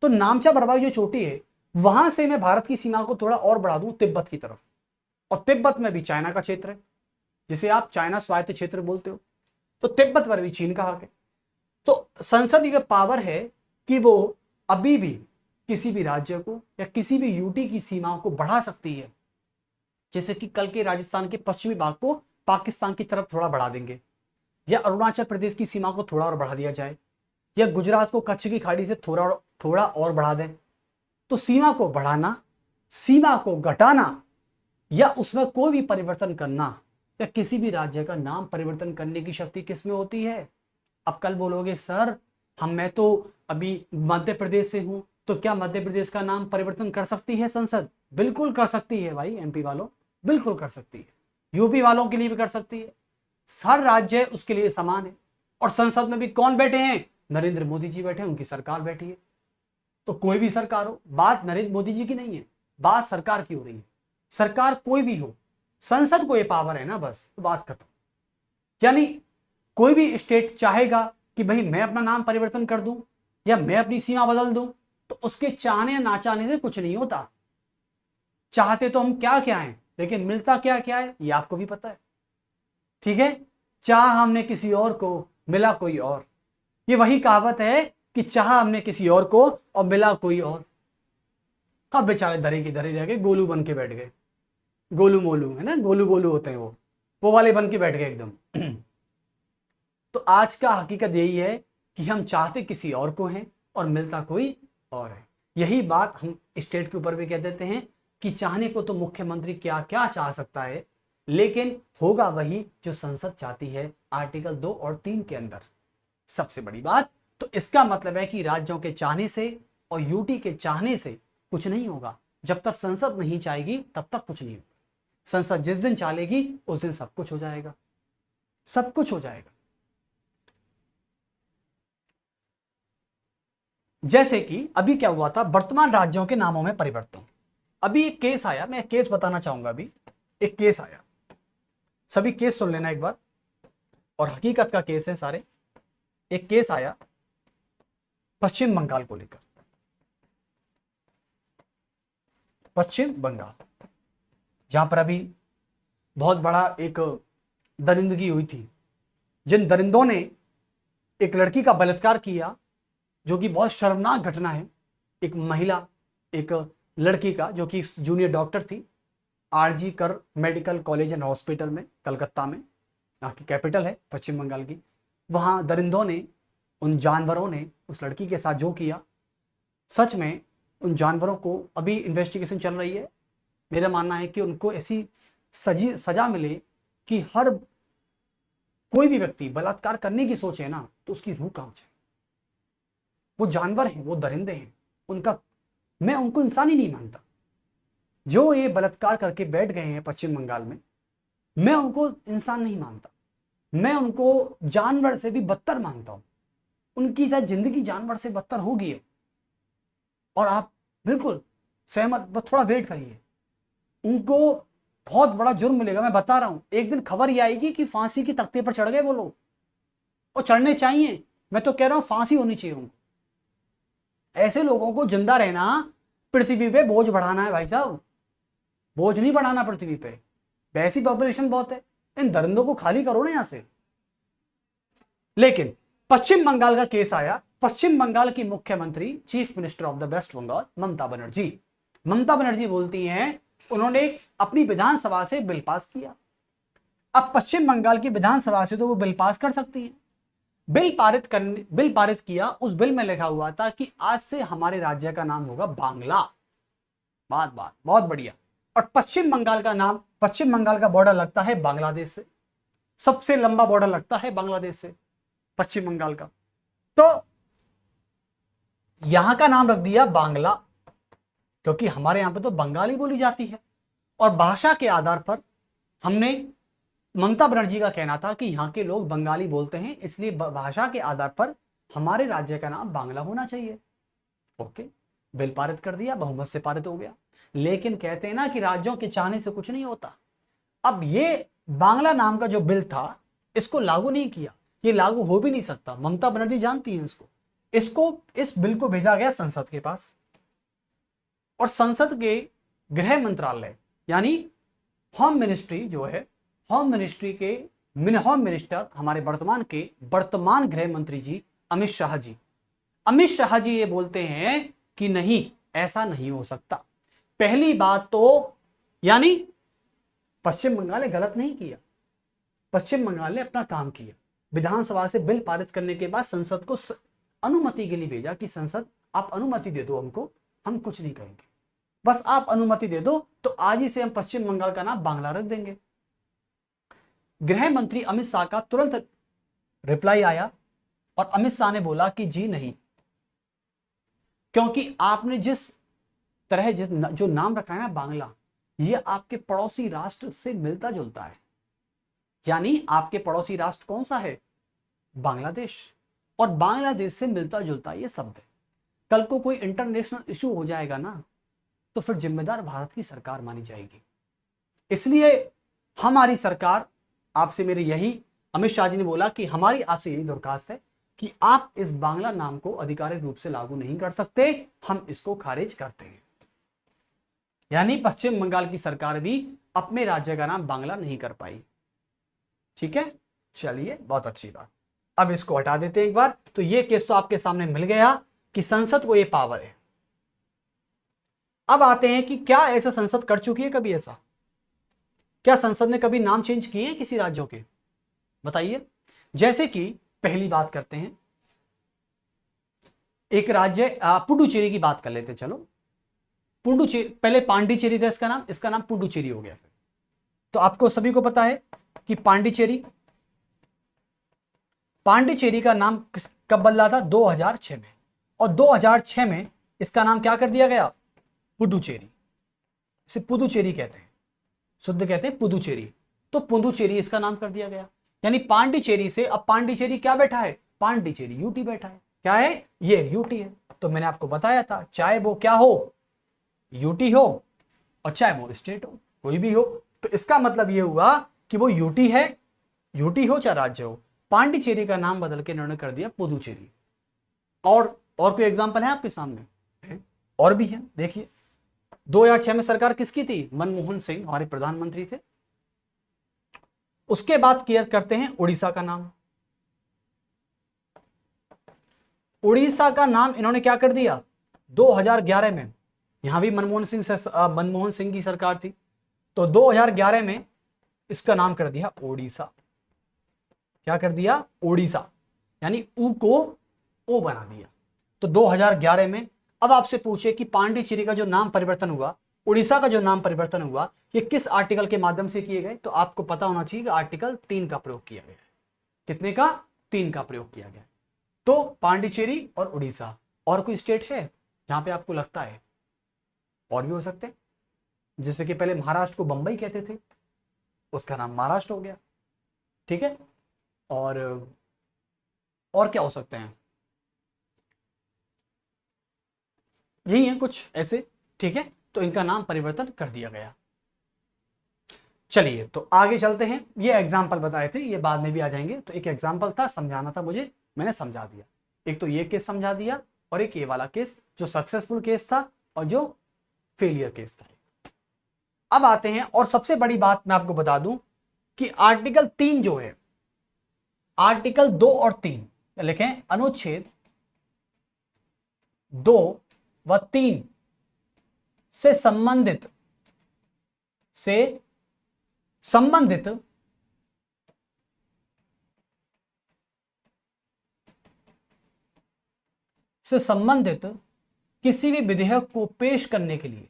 तो नामचा बरवा जो चोटी है, वहां से मैं भारत की सीमा को थोड़ा और बढ़ा दूं तिब्बत की तरफ, और तिब्बत में भी चाइना का क्षेत्र है, जिसे आप चाइना स्वायत्त क्षेत्र बोलते हो, तो तिब्बत पर भी चीन का हक है। तो संसद की पावर है कि वो अभी भी किसी भी राज्य को या किसी भी यूटी की सीमाओं को बढ़ा सकती है। जैसे कि कल के राजस्थान के पश्चिमी भाग को पाकिस्तान की तरफ थोड़ा बढ़ा देंगे, या अरुणाचल प्रदेश की सीमा को थोड़ा और बढ़ा दिया जाए, या गुजरात को कच्छ की खाड़ी से थोड़ा और बढ़ा दें। तो सीमा को बढ़ाना, सीमा को घटाना, या उसमें कोई भी परिवर्तन करना, या किसी भी राज्य का नाम परिवर्तन करने की शक्ति किसमें होती है। अब कल बोलोगे सर मैं तो अभी मध्य प्रदेश से हूं, तो क्या मध्य प्रदेश का नाम परिवर्तन कर सकती है संसद? बिल्कुल कर सकती है भाई, एमपी वालों बिल्कुल कर सकती है, यूपी वालों के लिए भी कर सकती है। हर राज्य उसके लिए समान है। और संसद में भी कौन बैठे हैं? नरेंद्र मोदी जी बैठे हैं, उनकी सरकार बैठी है। तो कोई भी सरकार हो, बात नरेंद्र मोदी जी की नहीं है, बात सरकार की हो रही है। सरकार कोई भी हो, संसद को ये पावर है ना, बस तो बात खत्म। यानी कोई भी स्टेट चाहेगा कि भाई मैं अपना नाम परिवर्तन कर दूं या मैं अपनी सीमा बदल दूं, तो उसके चाहने या ना चाहने से कुछ नहीं होता। चाहते तो हम क्या क्या हैं, लेकिन मिलता क्या क्या है ये आपको भी पता है, ठीक है। चाह हमने किसी और को, मिला कोई और। ये वही कहावत है कि चाह हमने किसी और को और मिला कोई और। अब बेचारे धरे की धरे रह गए, गोलू बन के बैठ गए। गोलू मोलू है ना, गोलू गोलू होते हैं वो वाले बन के बैठ गए एकदम। तो आज का हकीकत यही है कि हम चाहते किसी और को हैं और मिलता कोई और है। यही बात हम स्टेट के ऊपर भी कह देते हैं कि चाहने को तो मुख्यमंत्री क्या क्या चाह सकता है, लेकिन होगा वही जो संसद चाहती है आर्टिकल 2 और 3 के अंदर। सबसे बड़ी बात तो इसका मतलब है कि राज्यों के चाहने से और यूटी के चाहने से कुछ नहीं होगा। जब तक संसद नहीं चाहेगी तब तक कुछ नहीं होगा। संसद जिस दिन चाहेगी उस दिन सब कुछ हो जाएगा, सब कुछ हो जाएगा। जैसे कि अभी क्या हुआ था, वर्तमान राज्यों के नामों में परिवर्तन। अभी एक केस आया, मैं केस बताना चाहूंगा। अभी एक केस आया, सभी केस सुन लेना एक बार, और हकीकत का केस है सारे। एक केस आया पश्चिम बंगाल को लेकर, पश्चिम बंगाल, जहां पर अभी बहुत बड़ा एक दरिंदगी हुई थी। जिन दरिंदों ने एक लड़की का बलात्कार किया, जो कि बहुत शर्मनाक घटना है। एक महिला, एक लड़की का, जो कि जूनियर डॉक्टर थी, आरजी कर मेडिकल कॉलेज एंड हॉस्पिटल में, कलकत्ता में, यहाँ की कैपिटल है पश्चिम बंगाल की। वहाँ दरिंदों ने, उन जानवरों ने उस लड़की के साथ जो किया, सच में उन जानवरों को अभी इन्वेस्टिगेशन चल रही है। मेरा मानना है कि उनको ऐसी सजा मिले कि हर कोई भी व्यक्ति बलात्कार करने की सोचे ना तो उसकी रूह कांप जाए। वो जानवर हैं, वो दरिंदे हैं, मैं उनको इंसान ही नहीं मानता। जो ये बलात्कार करके बैठ गए हैं पश्चिम बंगाल में, मैं उनको इंसान नहीं मानता। मैं उनको जानवर से भी बदतर मानता हूं। उनकी शायद जिंदगी जानवर से बदतर होगी है। और आप बिल्कुल सहमत, बस थोड़ा वेट करिए, उनको बहुत बड़ा जुर्म मिलेगा। मैं बता रहा हूं, एक दिन खबर ये आएगी कि फांसी की तख्ते पर चढ़ गए वो लोग, और चढ़ने चाहिए। मैं तो कह रहा हूं फांसी होनी चाहिए उनको। ऐसे लोगों को जिंदा रहना, पृथ्वी पे बोझ बढ़ाना है भाई साहब, बोझ नहीं बढ़ाना पृथ्वी पे। वैसी पॉपुलेशन बहुत है, इन दरिंदों को खाली करो ना यहां से। लेकिन पश्चिम बंगाल का केस आया। पश्चिम बंगाल की मुख्यमंत्री, chief minister of the west Bengal, Mamata Banerjee बोलती हैं, उन्होंने अपनी विधानसभा से बिल पास किया। अब पश्चिम बंगाल की विधानसभा से तो वो बिल पास कर सकती है। बिल पारित किया। उस बिल में लिखा हुआ था कि आज से हमारे राज्य का नाम होगा बांग्ला। बात बहुत बढ़िया। और पश्चिम बंगाल का बॉर्डर लगता है बांग्लादेश से, सबसे लंबा बॉर्डर लगता है बांग्लादेश से पश्चिम बंगाल का। तो यहां का नाम रख दिया बांग्ला, क्योंकि हमारे यहां पे तो बंगाली बोली जाती है। और भाषा के आधार पर हमने ममता बनर्जी का कहना था कि यहाँ के लोग बंगाली बोलते हैं, इसलिए भाषा के आधार पर हमारे राज्य का नाम बांग्ला होना चाहिए। ओके, बिल पारित कर दिया, बहुमत से पारित हो गया। लेकिन कहते हैं ना कि राज्यों के चाहने से कुछ नहीं होता। अब ये बांग्ला नाम का जो बिल था, इसको लागू नहीं किया, ये लागू हो भी नहीं सकता, ममता बनर्जी जानती है इसको इस बिल को भेजा गया संसद के पास, और संसद के गृह मंत्रालय यानी होम मिनिस्ट्री जो है, होम मिनिस्ट्री के होम मिनिस्टर हमारे वर्तमान गृह मंत्री जी अमित शाह जी ये बोलते हैं कि नहीं, ऐसा नहीं हो सकता। पहली बात तो यानी पश्चिम बंगाल ने गलत नहीं किया, पश्चिम बंगाल ने अपना काम किया। विधानसभा से बिल पारित करने के बाद संसद को अनुमति के लिए भेजा कि संसद आप अनुमति दे दो हमको, हम कुछ नहीं कहेंगे, बस आप अनुमति दे दो तो आज ही से हम पश्चिम बंगाल का नाम बांग्ला रख देंगे। गृह मंत्री अमित शाह का तुरंत रिप्लाई आया और अमित शाह ने बोला कि जी नहीं, क्योंकि आपने जिस तरह जो नाम रखा है ना बांग्ला, ये आपके पड़ोसी राष्ट्र से मिलता जुलता है। यानी आपके पड़ोसी राष्ट्र कौन सा है? बांग्लादेश, और बांग्लादेश से मिलता जुलता ये शब्द है। कल को कोई इंटरनेशनल इशू हो जाएगा ना, तो फिर जिम्मेदार भारत की सरकार मानी जाएगी। इसलिए हमारी सरकार आपसे मेरी यही, अमित शाह जी ने बोला कि हमारी आपसे यही दरखास्त है कि आप इस बांग्ला नाम को आधिकारिक रूप से लागू नहीं कर सकते, हम इसको खारिज करते हैं। यानी पश्चिम बंगाल की सरकार भी अपने राज्य का नाम बांग्ला नहीं कर पाई। ठीक है, चलिए, बहुत अच्छी बात। अब इसको हटा देते हैं एक बार। तो ये केस तो आपके सामने मिल गया कि संसद को ये पावर है। अब आते हैं कि क्या ऐसा संसद कर चुकी है कभी? ऐसा क्या संसद ने कभी नाम चेंज किए हैं किसी राज्यों के? बताइए। जैसे कि पहली बात करते हैं, एक राज्य पुडुचेरी की बात कर लेते हैं। चलो, पुडुचेरी, पहले पांडिचेरी था इसका नाम पुडुचेरी हो गया। फिर तो आपको सभी को पता है कि पांडिचेरी का नाम कब बदला था? 2006 में, और 2006 में इसका नाम क्या कर दिया गया? पुडुचेरी। इसे पुदुचेरी कहते हैं, शुद्ध कहते हैं पुदुचेरी। तो पुदुचेरी इसका नाम कर दिया गया। यानी पांडिचेरी से अब पांडिचेरी क्या बैठा है? पांडिचेरी यूटी बैठा है। क्या है? ये एक यूटी है। तो मैंने आपको बताया था, चाहे वो क्या हो, यूटी हो, और चाहे वो स्टेट हो, कोई भी हो, तो इसका मतलब ये हुआ कि वो यूटी है, यूटी हो चाहे राज्य हो। पांडिचेरी का नाम बदल के इन्होंने कर दिया पुदुचेरी। और कोई एग्जांपल है आपके सामने? और भी है, देखिए। 2006 में सरकार किसकी थी? मनमोहन सिंह हमारे प्रधानमंत्री थे। उसके बाद किया करते हैं उड़ीसा का नाम। उड़ीसा का नाम इन्होंने क्या कर दिया? 2011 में, यहां भी मनमोहन सिंह की सरकार थी, तो 2011 में इसका नाम कर दिया ओडिशा। क्या कर दिया? ओडिशा। यानी ऊ को ओ बना दिया। तो 2011 में अब आपसे पूछे कि पांडिचेरी का जो नाम परिवर्तन हुआ, उड़ीसा का जो नाम परिवर्तन हुआ, ये किस आर्टिकल के माध्यम से किए गए? तो आपको पता होना चाहिए कि आर्टिकल 3 का प्रयोग किया गया है। कितने का? 3 का प्रयोग किया गया। तो पांडिचेरी और उड़ीसा। और कोई स्टेट है जहां पे आपको लगता है? और भी हो सकते हैं, जैसे कि पहले महाराष्ट्र को बंबई कहते थे, उसका नाम महाराष्ट्र हो गया। ठीक है, और क्या हो सकते हैं? यही है कुछ ऐसे। ठीक है, तो इनका नाम परिवर्तन कर दिया गया। चलिए, तो आगे चलते हैं। ये एग्जाम्पल बताए थे, ये बाद में भी आ जाएंगे। तो एक एग्जाम्पल था, समझाना था मुझे, मैंने समझा दिया। एक तो ये केस समझा दिया, और एक ये वाला केस जो सक्सेसफुल केस था और जो फेलियर केस था। अब आते हैं, और सबसे बड़ी बात मैं आपको बता दूं कि आर्टिकल 3 जो है, आर्टिकल 2 और 3 लिखें, अनुच्छेद 2 व 3 से संबंधित किसी भी विधेयक को पेश करने के लिए,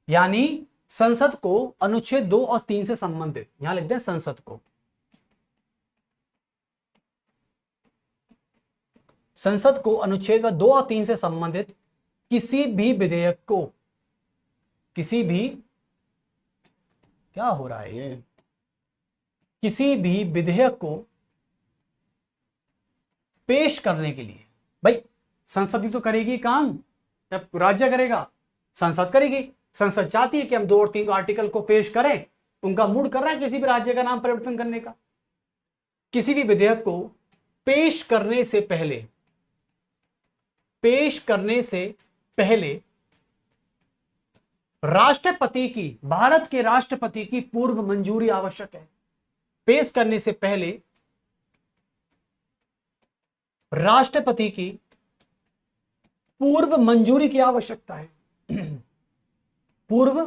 यानी संसद को अनुच्छेद 2 और 3 से संबंधित, यहां लिखते हैं संसद को, अनुच्छेद 2 और 3 से संबंधित किसी भी विधेयक को, क्या हो रहा है ये? किसी भी विधेयक को पेश करने के लिए, भाई संसद ही तो करेगी काम, जब राज्य करेगा संसद करेगी। संसद चाहती है कि हम 2 और 3 आर्टिकल को पेश करें, उनका मूड कर रहा है किसी भी राज्य का नाम परिवर्तन करने का। किसी भी विधेयक को पेश करने से पहले राष्ट्रपति की, भारत के राष्ट्रपति की पूर्व मंजूरी आवश्यक है। पेश करने से पहले राष्ट्रपति की पूर्व मंजूरी की आवश्यकता है, पूर्व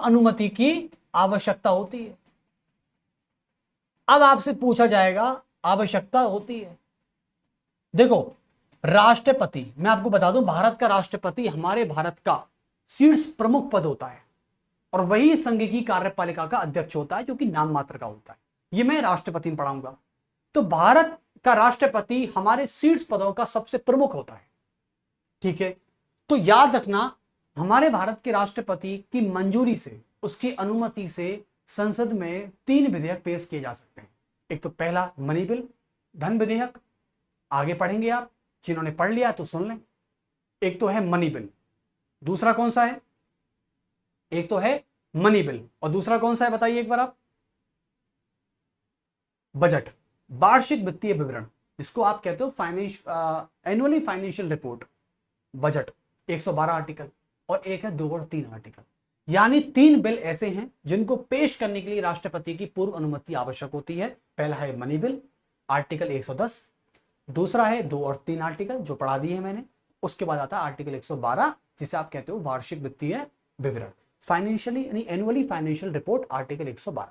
अनुमति की आवश्यकता होती है। अब आपसे पूछा जाएगा आवश्यकता होती है, देखो राष्ट्रपति, मैं आपको बता दूं भारत का राष्ट्रपति हमारे भारत का शीर्ष प्रमुख पद होता है और वही संघ की कार्यपालिका का अध्यक्ष होता है, जो कि नाम मात्र का होता है। ये मैं राष्ट्रपति में पढ़ाऊंगा। तो भारत का राष्ट्रपति हमारे शीर्ष पदों का सबसे प्रमुख होता है, ठीक है। तो याद रखना, हमारे भारत के राष्ट्रपति की मंजूरी से, उसकी अनुमति से संसद में 3 विधेयक पेश किए जा सकते हैं। एक तो पहला मनी बिल, धन विधेयक, आगे पढ़ेंगे आप, जिन्होंने पढ़ लिया तो सुन लें। एक तो है मनी बिल, दूसरा कौन सा है? एक तो है मनी बिल और दूसरा कौन सा है बताइए एक बार आप? बजट, वार्षिक वित्तीय विवरण, इसको आप कहते हो annually financial report, budget 112 article, और एक है 2 और 3 आर्टिकल। यानी 3 बिल ऐसे हैं जिनको पेश करने के लिए राष्ट्रपति की पूर्व अनुमति आवश्यक होती है। पहला है मनी बिल, आर्टिकल 110, दूसरा है 2 और 3 आर्टिकल जो पढ़ा दिए हैं मैंने, उसके बाद आता है आर्टिकल 112 जिसे आप कहते हो वार्षिक वित्तीय विवरण, फाइनेंशियली यानी एनुअली फाइनेंशियल रिपोर्ट, आर्टिकल 112।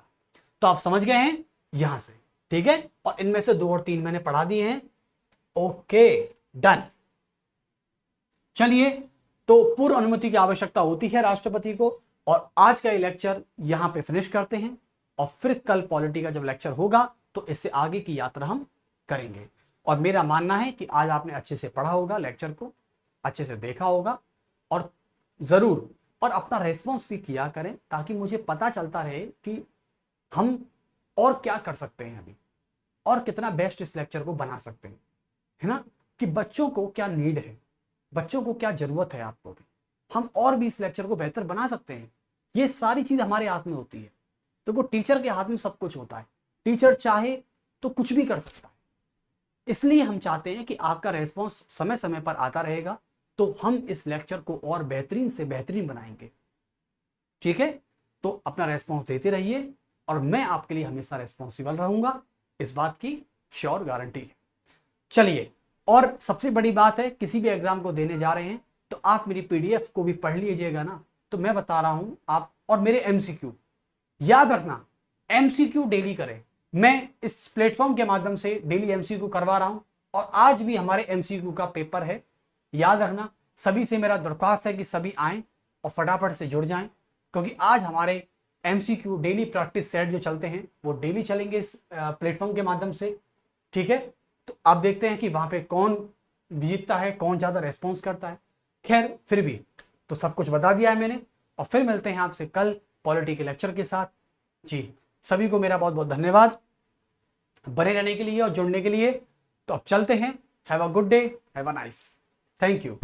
तो आप समझ गए हैं यहां से, ठीक है। और इनमें से 2 और 3 मैंने पढ़ा दिए हैं। Okay done. चलिए, तो पूर्व अनुमति की आवश्यकता होती है राष्ट्रपति को। और आज का ये लेक्चर यहां पे फिनिश करते हैं और फिर कल पॉलिटी का जब लेक्चर होगा तो इससे आगे की यात्रा हम करेंगे। और मेरा मानना है कि आज आपने अच्छे से पढ़ा होगा, लेक्चर को अच्छे से देखा होगा, और जरूर और अपना रेस्पॉन्स भी किया करें ताकि मुझे पता चलता रहे कि हम और क्या कर सकते हैं अभी, और कितना बेस्ट इस लेक्चर को बना सकते हैं, है ना, कि बच्चों को क्या नीड है, बच्चों को क्या जरूरत है, आपको भी हम और भी इस लेक्चर को बेहतर बना सकते हैं। ये सारी चीज हमारे हाथ में होती है। तो वो टीचर के हाथ में सब कुछ होता है, टीचर चाहे तो कुछ भी कर सकता है। इसलिए हम चाहते हैं कि आपका रेस्पॉन्स समय समय पर आता रहेगा, तो हम इस लेक्चर को और बेहतरीन से बेहतरीन बनाएंगे, ठीक है। तो अपना रेस्पॉन्स देते रहिए और मैं आपके लिए हमेशा रेस्पॉन्सिबल रहूंगा, इस बात की श्योर गारंटी है। चलिए, और सबसे बड़ी बात है, किसी भी एग्जाम को देने जा रहे हैं तो आप मेरी पीडीएफ को भी पढ़ लीजिएगा ना। तो मैं बता रहा हूं आप, और मेरे एमसीक्यू याद रखना, एमसीक्यू डेली करें। मैं इस प्लेटफॉर्म के माध्यम से डेली एमसीक्यू करवा रहा हूं और आज भी हमारे एमसीक्यू का पेपर है। याद रखना, सभी से मेरा दरख्वास्त है कि सभी आएं और फटाफट से जुड़ जाएं, क्योंकि आज हमारे एमसीक्यू डेली प्रैक्टिस सेट जो चलते हैं वो डेली चलेंगे इस प्लेटफॉर्म के माध्यम से, ठीक है। तो आप देखते हैं कि वहां पे कौन जीतता है, कौन ज्यादा रेस्पॉन्स करता है। खैर, फिर भी तो सब कुछ बता दिया है मैंने, और फिर मिलते हैं आपसे कल पॉलिटी के लेक्चर के साथ। जी, सभी को मेरा बहुत बहुत धन्यवाद बने रहने के लिए और जुड़ने के लिए। तो अब चलते हैं। Have a good day, have a nice, thank you.